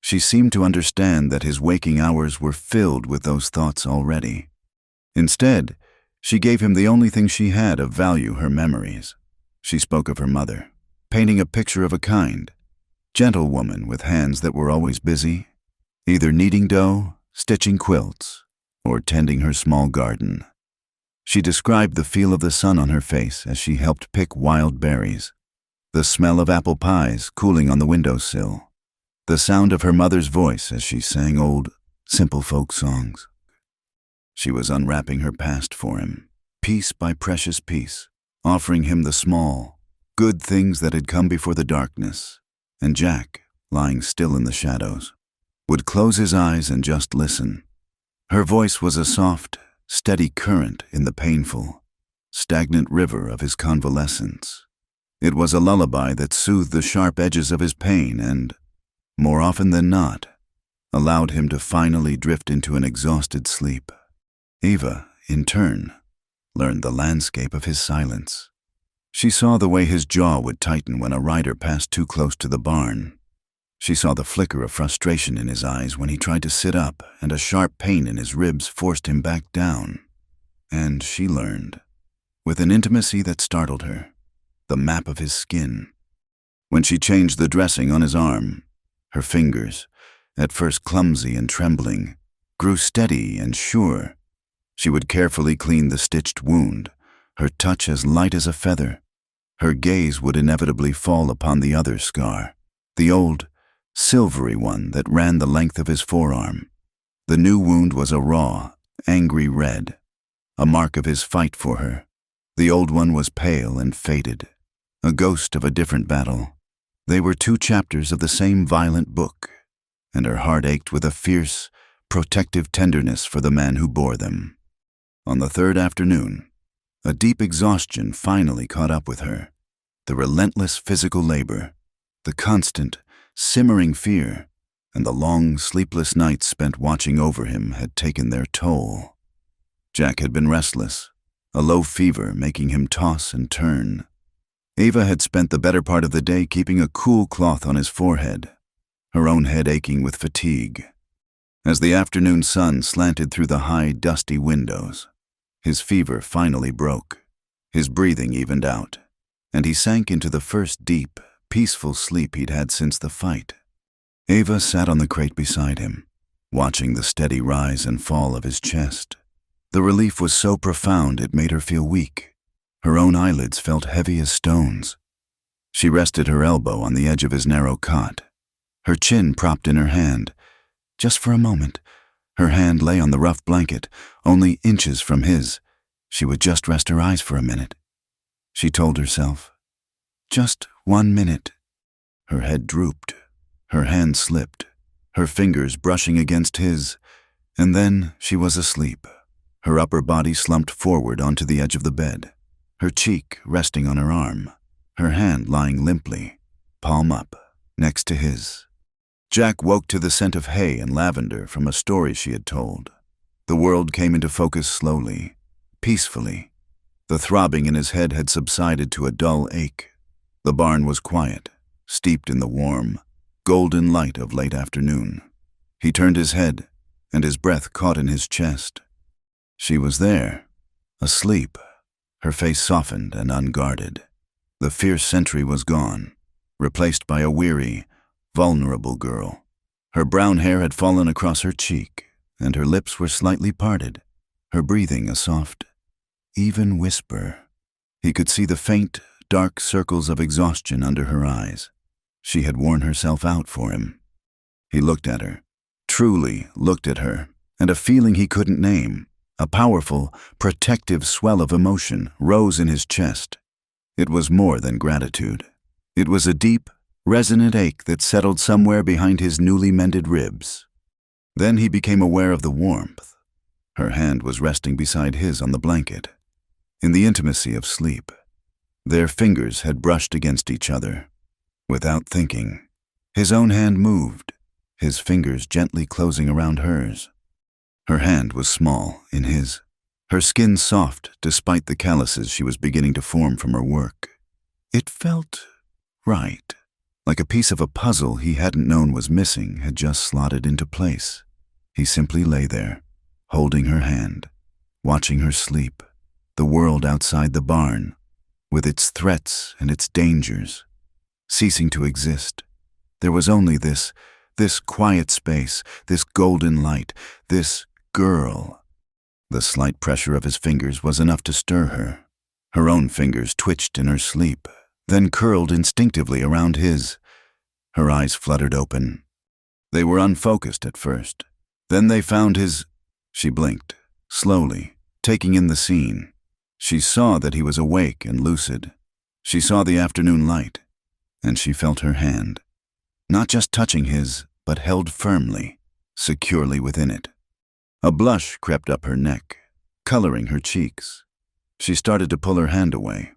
A: She seemed to understand that his waking hours were filled with those thoughts already. Instead, she gave him the only thing she had of value: her memories. She spoke of her mother, painting a picture of a kind, gentle woman with hands that were always busy, either kneading dough, stitching quilts, or tending her small garden. She described the feel of the sun on her face as she helped pick wild berries, the smell of apple pies cooling on the windowsill, the sound of her mother's voice as she sang old, simple folk songs. She was unwrapping her past for him, piece by precious piece, offering him the small, good things that had come before the darkness, and Jack, lying still in the shadows, would close his eyes and just listen. Her voice was a soft, steady current in the painful, stagnant river of his convalescence. It was a lullaby that soothed the sharp edges of his pain and, more often than not, allowed him to finally drift into an exhausted sleep. Eva, in turn, learned the landscape of his silence. She saw the way his jaw would tighten when a rider passed too close to the barn. She saw the flicker of frustration in his eyes when he tried to sit up and a sharp pain in his ribs forced him back down. And she learned, with an intimacy that startled her, the map of his skin. When she changed the dressing on his arm, her fingers, at first clumsy and trembling, grew steady and sure. She would carefully clean the stitched wound, her touch as light as a feather. Her gaze would inevitably fall upon the other scar, the old, silvery one that ran the length of his forearm. The new wound was a raw, angry red, a mark of his fight for her. The old one was pale and faded, a ghost of a different battle. They were two chapters of the same violent book, and her heart ached with a fierce, protective tenderness for the man who bore them. On the third afternoon, a deep exhaustion finally caught up with her. The relentless physical labor, the constant, simmering fear, and the long, sleepless nights spent watching over him had taken their toll. Jack had been restless, a low fever making him toss and turn. Eva had spent the better part of the day keeping a cool cloth on his forehead, her own head aching with fatigue. As the afternoon sun slanted through the high, dusty windows, his fever finally broke, his breathing evened out, and he sank into the first deep, peaceful sleep he'd had since the fight. Eva sat on the crate beside him, watching the steady rise and fall of his chest. The relief was so profound it made her feel weak. Her own eyelids felt heavy as stones. She rested her elbow on the edge of his narrow cot, her chin propped in her hand. Just for a moment, her hand lay on the rough blanket, only inches from his. She would just rest her eyes for a minute. She told herself, just 1 minute. Her head drooped, her hand slipped, her fingers brushing against his, and then she was asleep, her upper body slumped forward onto the edge of the bed, her cheek resting on her arm, her hand lying limply, palm up, next to his. Jack woke to the scent of hay and lavender from a story she had told. The world came into focus slowly, peacefully. The throbbing in his head had subsided to a dull ache. The barn was quiet, steeped in the warm, golden light of late afternoon. He turned his head, and his breath caught in his chest. She was there, asleep, her face softened and unguarded. The fierce sentry was gone, replaced by a weary, vulnerable girl. Her brown hair had fallen across her cheek, and her lips were slightly parted, her breathing a soft, even whisper. He could see the faint, dark circles of exhaustion under her eyes. She had worn herself out for him. He looked at her, truly looked at her, and a feeling he couldn't name, a powerful, protective swell of emotion, rose in his chest. It was more than gratitude. It was a deep, resonant ache that settled somewhere behind his newly mended ribs. Then he became aware of the warmth. Her hand was resting beside his on the blanket. In the intimacy of sleep, their fingers had brushed against each other. Without thinking, his own hand moved, his fingers gently closing around hers. Her hand was small in his, her skin soft despite the calluses she was beginning to form from her work. It felt right, like a piece of a puzzle he hadn't known was missing had just slotted into place. He simply lay there, holding her hand, watching her sleep, the world outside the barn, with its threats and its dangers, ceasing to exist. There was only this quiet space, this golden light, this girl. The slight pressure of his fingers was enough to stir her. Her own fingers twitched in her sleep, then curled instinctively around his. Her eyes fluttered open. They were unfocused at first. Then they found his. She blinked, slowly, taking in the scene. She saw that he was awake and lucid. She saw the afternoon light, and she felt her hand, not just touching his, but held firmly, securely within it. A blush crept up her neck, coloring her cheeks. She started to pull her hand away,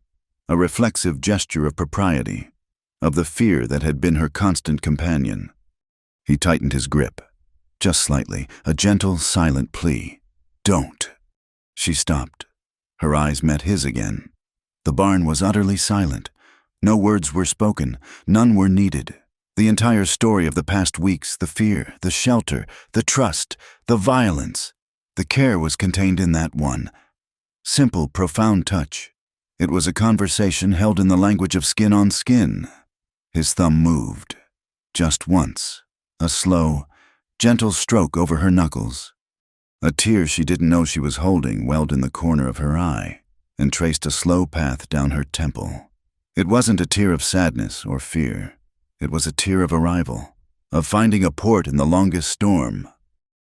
A: a reflexive gesture of propriety, of the fear that had been her constant companion. He tightened his grip, just slightly, a gentle, silent plea. Don't. She stopped. Her eyes met his again. The barn was utterly silent. No words were spoken, none were needed. The entire story of the past weeks, the fear, the shelter, the trust, the violence, the care was contained in that one simple, profound touch. It was a conversation held in the language of skin on skin. His thumb moved, just once, a slow, gentle stroke over her knuckles. A tear she didn't know she was holding welled in the corner of her eye and traced a slow path down her temple. It wasn't a tear of sadness or fear. It was a tear of arrival, of finding a port in the longest storm.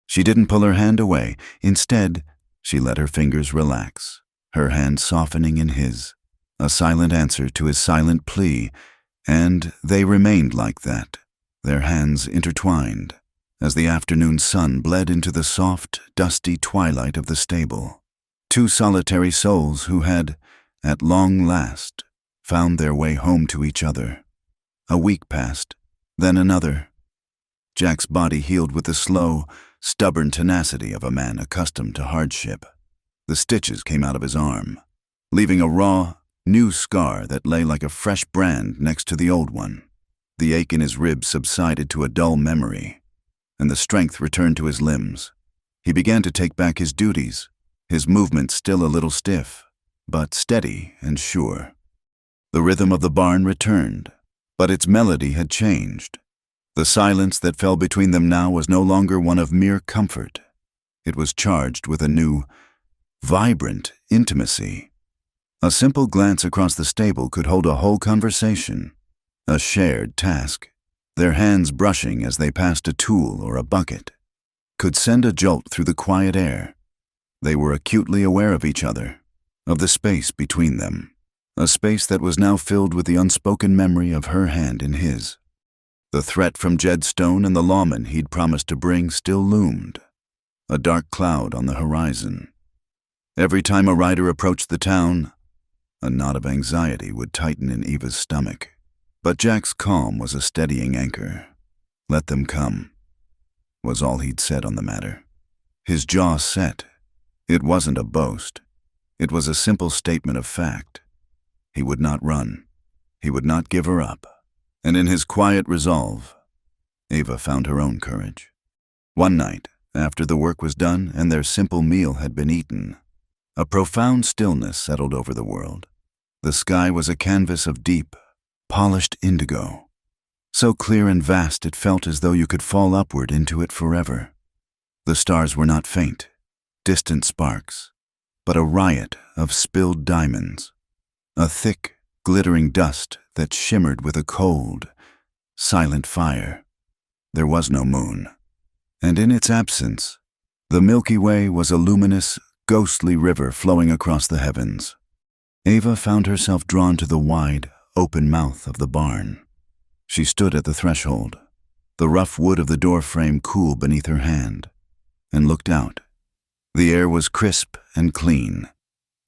A: She didn't pull her hand away. Instead, she let her fingers relax, her hand softening in his, a silent answer to his silent plea, and they remained like that, their hands intertwined, as the afternoon sun bled into the soft, dusty twilight of the stable. Two solitary souls who had, at long last, found their way home to each other. A week passed, then another. Jack's body healed with the slow, stubborn tenacity of a man accustomed to hardship. The stitches came out of his arm, leaving a raw, new scar that lay like a fresh brand next to the old one. The ache in his ribs subsided to a dull memory, and the strength returned to his limbs. He began to take back his duties, his movements still a little stiff, but steady and sure. The rhythm of the barn returned, but its melody had changed. The silence that fell between them now was no longer one of mere comfort. It was charged with a new, vibrant intimacy. A simple glance across the stable could hold a whole conversation, a shared task. Their hands brushing as they passed a tool or a bucket could send a jolt through the quiet air. They were acutely aware of each other, of the space between them. A space that was now filled with the unspoken memory of her hand in his. The threat from Jed Stone and the lawman he'd promised to bring still loomed, a dark cloud on the horizon. Every time a rider approached the town, a knot of anxiety would tighten in Eva's stomach. But Jack's calm was a steadying anchor. Let them come, was all he'd said on the matter. His jaw set. It wasn't a boast. It was a simple statement of fact. He would not run. He would not give her up. And in his quiet resolve, Ava found her own courage. One night, after the work was done and their simple meal had been eaten, a profound stillness settled over the world. The sky was a canvas of deep, polished indigo, so clear and vast it felt as though you could fall upward into it forever. The stars were not faint, distant sparks, but a riot of spilled diamonds. A thick, glittering dust that shimmered with a cold, silent fire. There was no moon, and in its absence, the Milky Way was a luminous, ghostly river flowing across the heavens. Ava found herself drawn to the wide, open mouth of the barn. She stood at the threshold, the rough wood of the door frame cool beneath her hand, and looked out. The air was crisp and clean,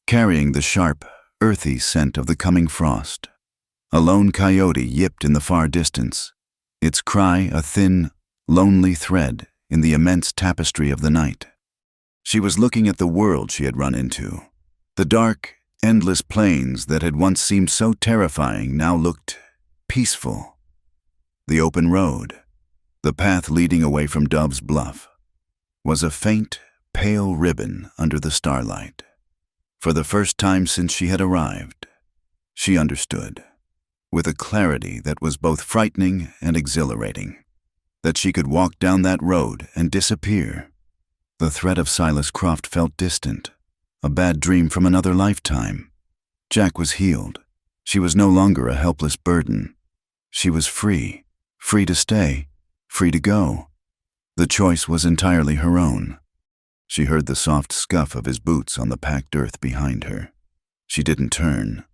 A: carrying the sharp, earthy scent of the coming frost. A lone coyote yipped in the far distance, its cry a thin, lonely thread in the immense tapestry of the night. She was looking at the world she had run into. The dark, endless plains that had once seemed so terrifying now looked peaceful. The open road, the path leading away from Dove's Bluff, was a faint, pale ribbon under the starlight. For the first time since she had arrived, she understood, with a clarity that was both frightening and exhilarating, that she could walk down that road and disappear. The threat of Silas Croft felt distant, a bad dream from another lifetime. Jack was healed. She was no longer a helpless burden. She was free, free to stay, free to go. The choice was entirely her own. She heard the soft scuff of his boots on the packed earth behind her. She didn't turn.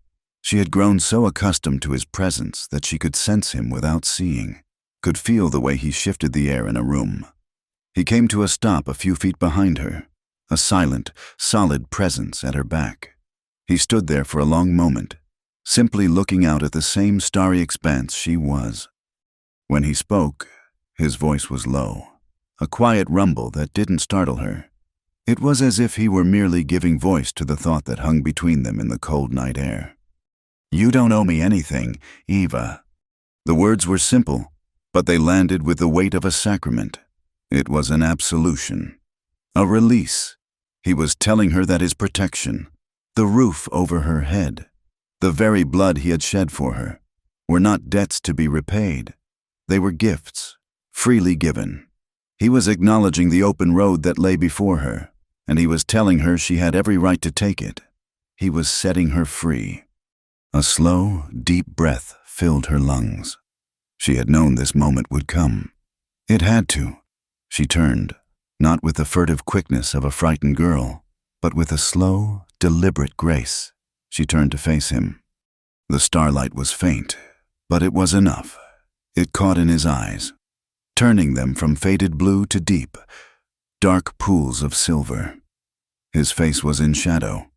A: She had grown so accustomed to his presence that she could sense him without seeing, could feel the way he shifted the air in a room. He came to a stop a few feet behind her, a silent, solid presence at her back. He stood there for a long moment, simply looking out at the same starry expanse she was. When he spoke, his voice was low, a quiet rumble that didn't startle her. It was as if he were merely giving voice to the thought that hung between them in the cold night air. "You don't owe me anything, Eva." The words were simple, but they landed with the weight of a sacrament. It was an absolution, a release. He was telling her that his protection, the roof over her head, the very blood he had shed for her, were not debts to be repaid. They were gifts, freely given. He was acknowledging the open road that lay before her, and he was telling her she had every right to take it. He was setting her free. A slow, deep breath filled her lungs. She had known this moment would come. It had to. She turned, not with the furtive quickness of a frightened girl, but with a slow, deliberate grace. She turned to face him. The starlight was faint, but it was enough. It caught in his eyes, turning them from faded blue to deep, dark pools of silver. His face was in shadow,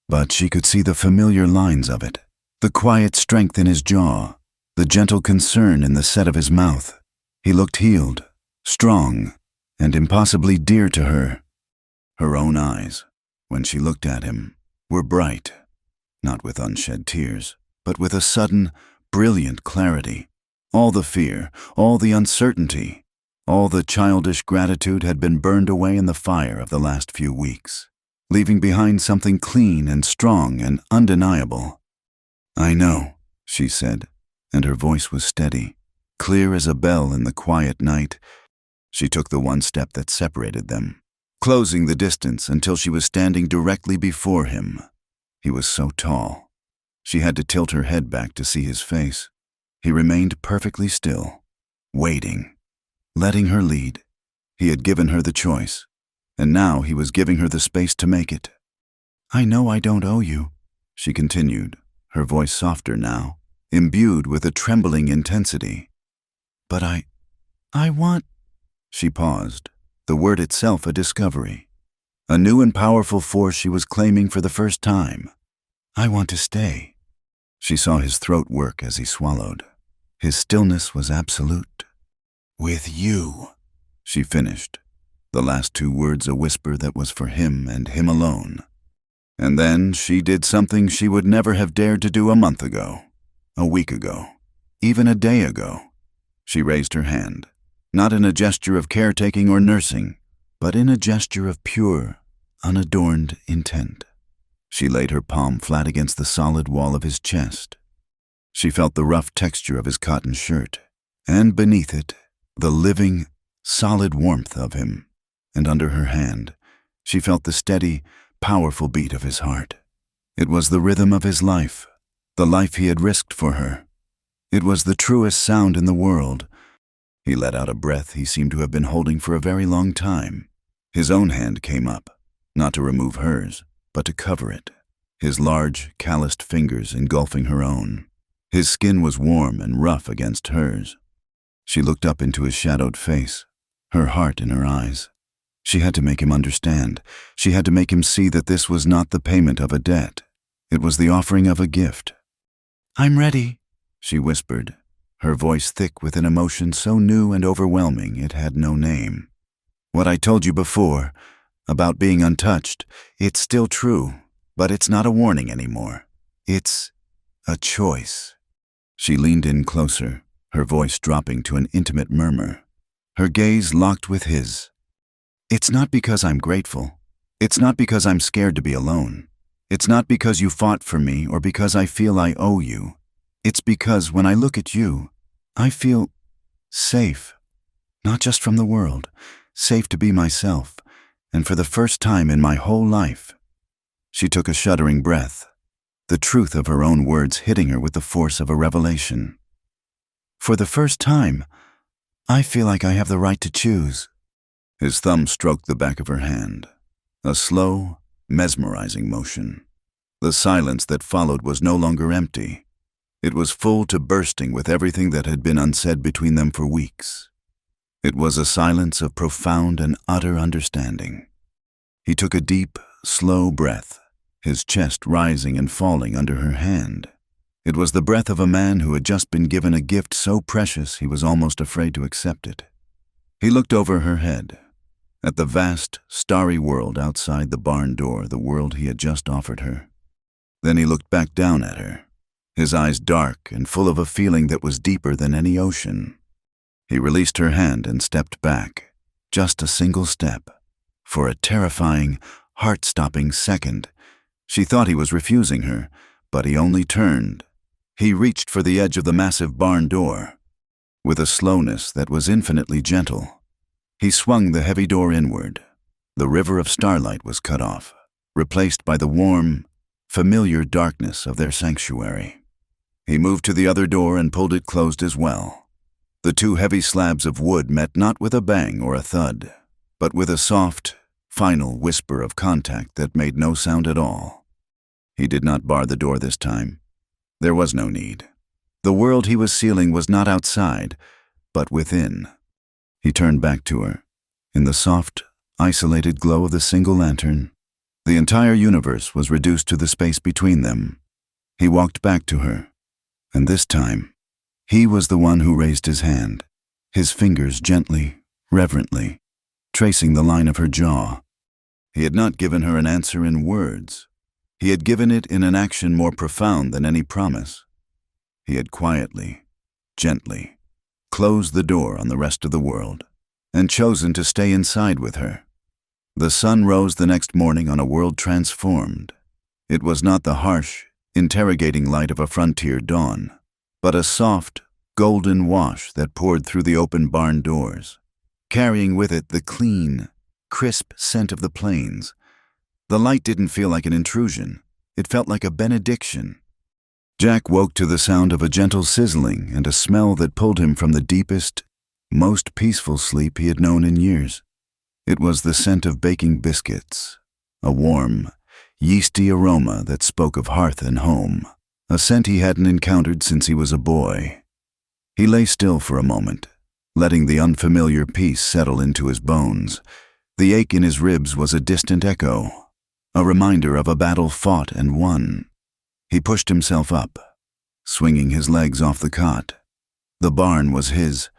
A: but she could see the familiar lines of it, the quiet strength in his jaw, the gentle concern in the set of his mouth. He looked healed, strong, and impossibly dear to her. Her own eyes, when she looked at him, were bright, not with unshed tears, but with a sudden, brilliant clarity. All the fear, all the uncertainty, all the childish gratitude had been burned away in the fire of the last few weeks, leaving behind something clean and strong and undeniable. "I know," she said, and her voice was steady, clear as a bell in the quiet night. She took the one step that separated them, closing the distance until she was standing directly before him. He was so tall. She had to tilt her head back to see his face. He remained perfectly still, waiting, letting her lead. He had given her the choice, and now he was giving her the space to make it. "I know I don't owe you," she continued, her voice softer now, imbued with a trembling intensity. "But I want—" She paused, the word itself a discovery, a new and powerful force she was claiming for the first time. "I want to stay." She saw his throat work as he swallowed. His stillness was absolute. "With you," she finished, the last two words a whisper that was for him and him alone. And then she did something she would never have dared to do a month ago, a week ago, even a day ago. She raised her hand, not in a gesture of caretaking or nursing, but in a gesture of pure, unadorned intent. She laid her palm flat against the solid wall of his chest. She felt the rough texture of his cotton shirt, and beneath it, the living, solid warmth of him. And under her hand, she felt the steady, powerful beat of his heart. It was the rhythm of his life, the life he had risked for her. It was the truest sound in the world. He let out a breath he seemed to have been holding for a very long time. His own hand came up, not to remove hers, but to cover it, his large, calloused fingers engulfing her own. His skin was warm and rough against hers. She looked up into his shadowed face, her heart in her eyes. She had to make him understand. She had to make him see that this was not the payment of a debt. It was the offering of a gift. "I'm ready," she whispered, her voice thick with an emotion so new and overwhelming it had no name. "What I told you before, about being untouched, it's still true, but it's not a warning anymore. It's a choice." She leaned in closer, her voice dropping to an intimate murmur, her gaze locked with his. "It's not because I'm grateful. It's not because I'm scared to be alone. It's not because you fought for me or because I feel I owe you. It's because when I look at you, I feel safe, not just from the world, safe to be myself, and for the first time in my whole life." She took a shuddering breath. the truth of her own words hitting her with the force of a revelation. "For the first time, I feel like I have the right to choose." His thumb stroked the back of her hand, a slow, mesmerizing motion. The silence that followed was no longer empty. It was full to bursting with everything that had been unsaid between them for weeks. It was a silence of profound and utter understanding. He took a deep, slow breath, his chest rising and falling under her hand. It was the breath of a man who had just been given a gift so precious he was almost afraid to accept it. He looked over her head, at the vast, starry world outside the barn door, the world he had just offered her. Then he looked back down at her, his eyes dark and full of a feeling that was deeper than any ocean. He released her hand and stepped back, just a single step. For a terrifying, heart-stopping second, she thought he was refusing her, but he only turned. He reached for the edge of the massive barn door. With a slowness that was infinitely gentle, he swung the heavy door inward. The river of starlight was cut off, replaced by the warm, familiar darkness of their sanctuary. He moved to the other door and pulled it closed as well. The two heavy slabs of wood met not with a bang or a thud, but with a soft, final whisper of contact that made no sound at all. He did not bar the door this time. There was no need. The world he was sealing was not outside, but within. He turned back to her. In the soft, isolated glow of the single lantern, the entire universe was reduced to the space between them. He walked back to her, and this time, he was the one who raised his hand, his fingers gently, reverently, tracing the line of her jaw. He had not given her an answer in words. He had given it in an action more profound than any promise. He had quietly, gently, closed the door on the rest of the world, and chosen to stay inside with her. The sun rose the next morning on a world transformed. It was not the harsh, interrogating light of a frontier dawn, but a soft, golden wash that poured through the open barn doors, carrying with it the clean, crisp scent of the plains. The light didn't feel like an intrusion. It felt like a benediction. Jack woke to the sound of a gentle sizzling and a smell that pulled him from the deepest, most peaceful sleep he had known in years. It was the scent of baking biscuits, a warm, yeasty aroma that spoke of hearth and home, a scent he hadn't encountered since he was a boy. He lay still for a moment, letting the unfamiliar peace settle into his bones. The ache in his ribs was a distant echo, a reminder of a battle fought and won. He pushed himself up, swinging his legs off the cot. The barn was his,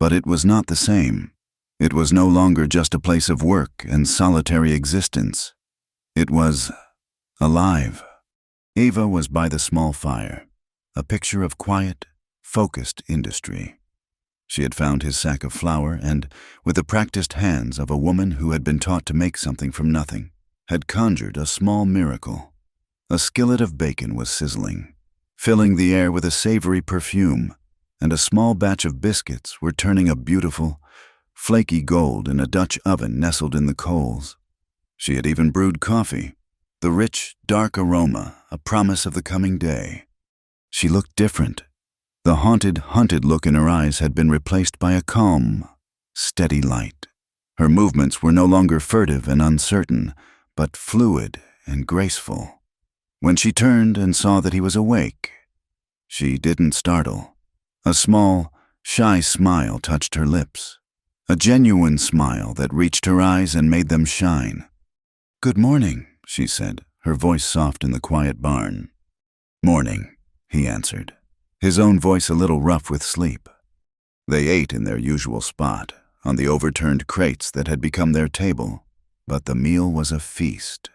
A: but it was not the same. It was no longer just a place of work and solitary existence. It was alive. Eva was by the small fire, a picture of quiet, focused industry. She had found his sack of flour and, with the practiced hands of a woman who had been taught to make something from nothing, had conjured a small miracle. A skillet of bacon was sizzling, filling the air with a savory perfume, and a small batch of biscuits were turning a beautiful, flaky gold in a Dutch oven nestled in the coals. She had even brewed coffee, the rich, dark aroma, a promise of the coming day. She looked different. The hunted look in her eyes had been replaced by a calm, steady light. Her movements were no longer furtive and uncertain, but fluid and graceful. When she turned and saw that he was awake, she didn't startle. A small, shy smile touched her lips, a genuine smile that reached her eyes and made them shine. "Good morning," she said, her voice soft in the quiet barn. "Morning," he answered, his own voice a little rough with sleep. They ate in their usual spot, on the overturned crates that had become their table, but the meal was a feast.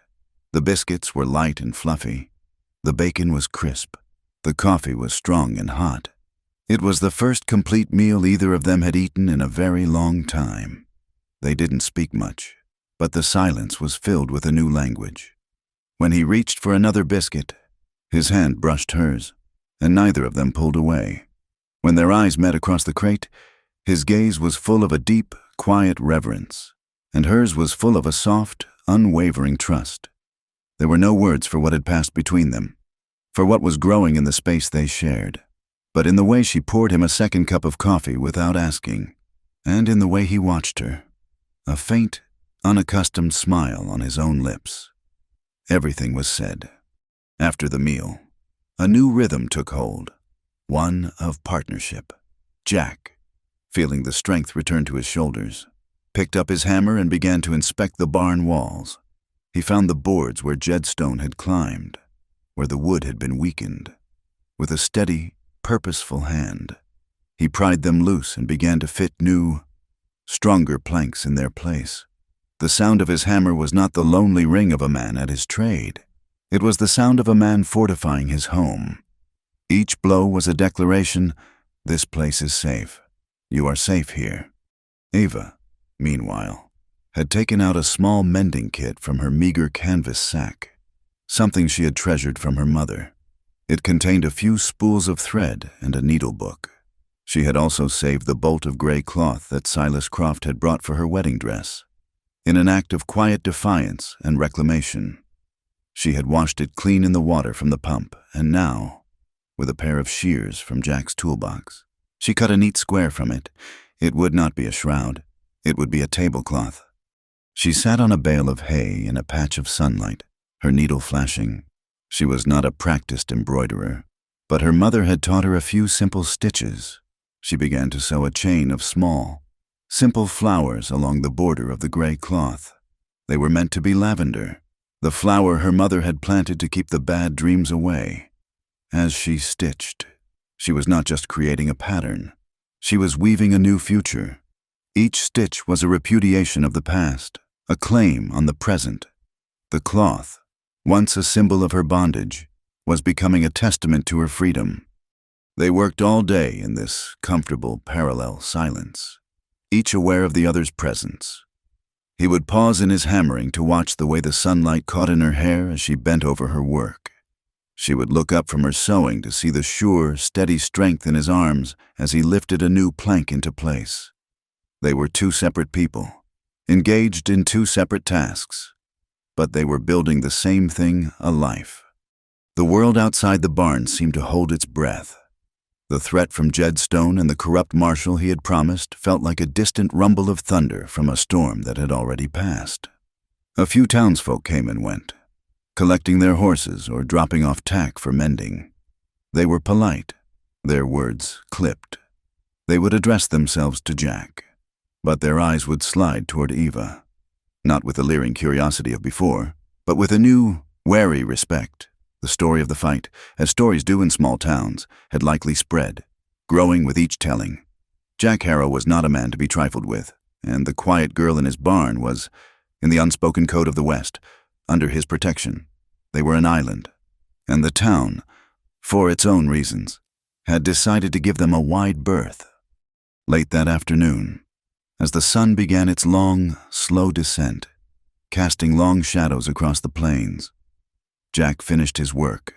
A: The biscuits were light and fluffy. The bacon was crisp. The coffee was strong and hot. It was the first complete meal either of them had eaten in a very long time. They didn't speak much, but the silence was filled with a new language. When he reached for another biscuit, his hand brushed hers, and neither of them pulled away. When their eyes met across the crate, his gaze was full of a deep, quiet reverence, and hers was full of a soft, unwavering trust. There were no words for what had passed between them. for what was growing in the space they shared, but in the way she poured him a second cup of coffee without asking, and in the way he watched her, a faint, unaccustomed smile on his own lips. Everything was said. After the meal, a new rhythm took hold, one of partnership. Jack, feeling the strength return to his shoulders, picked up his hammer and began to inspect the barn walls. He found the boards where Jedstone had climbed, where the wood had been weakened. With a steady, purposeful hand, he pried them loose and began to fit new, stronger planks in their place. The sound of his hammer was not the lonely ring of a man at his trade. It was the sound of a man fortifying his home. Each blow was a declaration, "This place is safe. You are safe here." Eva, meanwhile, had taken out a small mending kit from her meager canvas sack, something she had treasured from her mother. It contained a few spools of thread and a needlebook. She had also saved the bolt of gray cloth that Silas Croft had brought for her wedding dress. In an act of quiet defiance and reclamation, she had washed it clean in the water from the pump, and now, with a pair of shears from Jack's toolbox, she cut a neat square from it. It would not be a shroud. It would be a tablecloth. She sat on a bale of hay in a patch of sunlight, her needle flashing. She was not a practiced embroiderer, but her mother had taught her a few simple stitches. She began to sew a chain of small, simple flowers along the border of the gray cloth. They were meant to be lavender, the flower her mother had planted to keep the bad dreams away. As she stitched, she was not just creating a pattern. She was weaving a new future. Each stitch was a repudiation of the past, a claim on the present. The cloth, once a symbol of her bondage, was becoming a testament to her freedom. They worked all day in this comfortable parallel silence, each aware of the other's presence. He would pause in his hammering to watch the way the sunlight caught in her hair as she bent over her work. She would look up from her sewing to see the sure, steady strength in his arms as he lifted a new plank into place. They were two separate people, engaged in two separate tasks, but they were building the same thing, a life. The world outside the barn seemed to hold its breath. The threat from Jedstone and the corrupt marshal he had promised felt like a distant rumble of thunder from a storm that had already passed. A few townsfolk came and went, collecting their horses or dropping off tack for mending. They were polite, their words clipped. They would address themselves to Jack, but their eyes would slide toward Eva, not with the leering curiosity of before, but with a new, wary respect. The story of the fight, as stories do in small towns, had likely spread, growing with each telling. Jack Harrow was not a man to be trifled with, and the quiet girl in his barn was, in the unspoken code of the West, under his protection. They were an island, and the town, for its own reasons, had decided to give them a wide berth. Late that afternoon, as the sun began its long, slow descent, casting long shadows across the plains, Jack finished his work.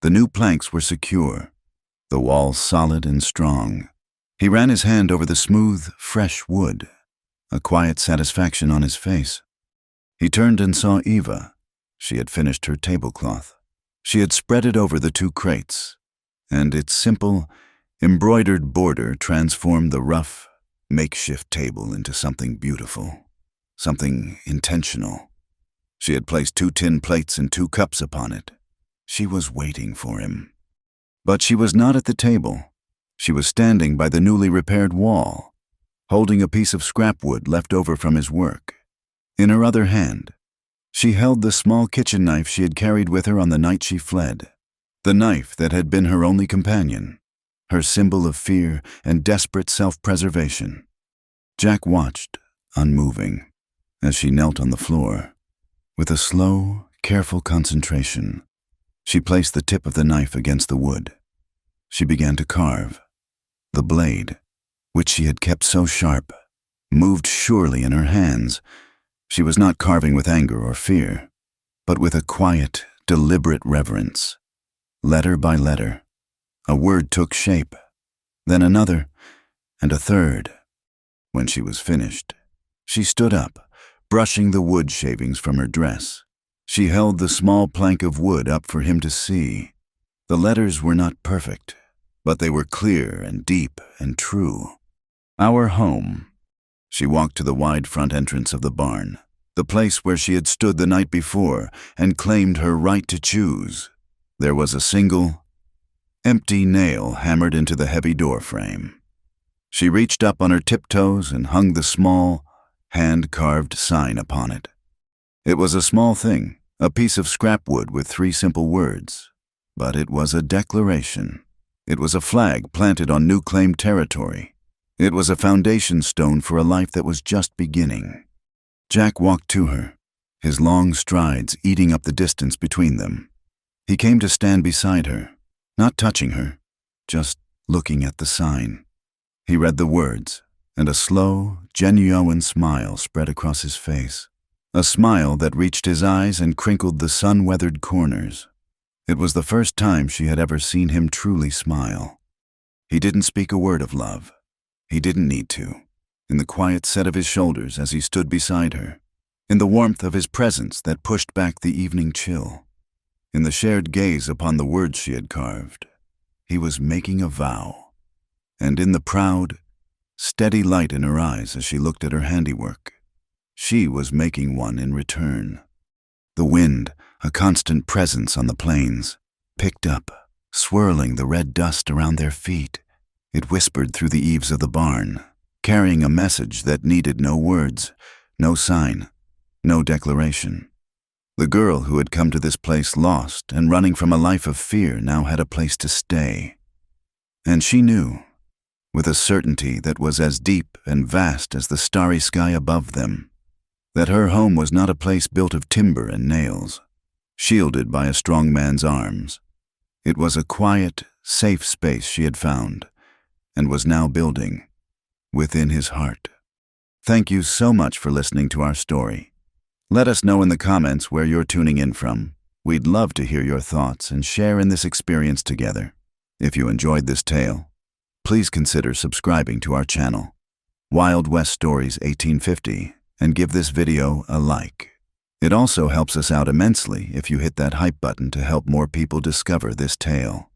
A: The new planks were secure, the walls solid and strong. He ran his hand over the smooth, fresh wood, a quiet satisfaction on his face. He turned and saw Eva. She had finished her tablecloth. She had spread it over the two crates, and its simple, embroidered border transformed the rough, makeshift table into something beautiful, something intentional. She had placed 2 tin plates and 2 cups upon it. She was waiting for him. But she was not at the table. She was standing by the newly repaired wall, holding a piece of scrap wood left over from his work. In her other hand, she held the small kitchen knife she had carried with her on the night she fled, the knife that had been her only companion, her symbol of fear and desperate self-preservation. Jack watched, unmoving, as she knelt on the floor. With a slow, careful concentration, she placed the tip of the knife against the wood. She began to carve. The blade, which she had kept so sharp, moved surely in her hands. She was not carving with anger or fear, but with a quiet, deliberate reverence. Letter by letter, a word took shape, then another, and a third. When she was finished, she stood up, brushing the wood shavings from her dress. She held the small plank of wood up for him to see. The letters were not perfect, but they were clear and deep and true. Our home. She walked to the wide front entrance of the barn, the place where she had stood the night before and claimed her right to choose. There was a single, empty nail hammered into the heavy door frame. She reached up on her tiptoes and hung the small, hand-carved sign upon it. It was a small thing, a piece of scrap wood with 3 simple words, but it was a declaration. It was a flag planted on new claimed territory. It was a foundation stone for a life that was just beginning. Jack walked to her, his long strides eating up the distance between them. He came to stand beside her, not touching her, just looking at the sign. He read the words, and a slow, genuine smile spread across his face. A smile that reached his eyes and crinkled the sun-weathered corners. It was the first time she had ever seen him truly smile. He didn't speak a word of love. He didn't need to. In the quiet set of his shoulders as he stood beside her, in the warmth of his presence that pushed back the evening chill, in the shared gaze upon the words she had carved, he was making a vow. And in the proud, steady light in her eyes as she looked at her handiwork, she was making one in return. The wind, a constant presence on the plains, picked up, swirling the red dust around their feet. It whispered through the eaves of the barn, carrying a message that needed no words, no sign, no declaration. The girl who had come to this place lost and running from a life of fear now had a place to stay. And she knew, with a certainty that was as deep and vast as the starry sky above them, that her home was not a place built of timber and nails, shielded by a strong man's arms. It was a quiet, safe space she had found, and was now building, within his heart. Thank you so much for listening to our story. Let us know in the comments where you're tuning in from. We'd love to hear your thoughts and share in this experience together. If you enjoyed this tale, please consider subscribing to our channel, Wild West Stories 1850, and give this video a like. It also helps us out immensely if you hit that hype button to help more people discover this tale.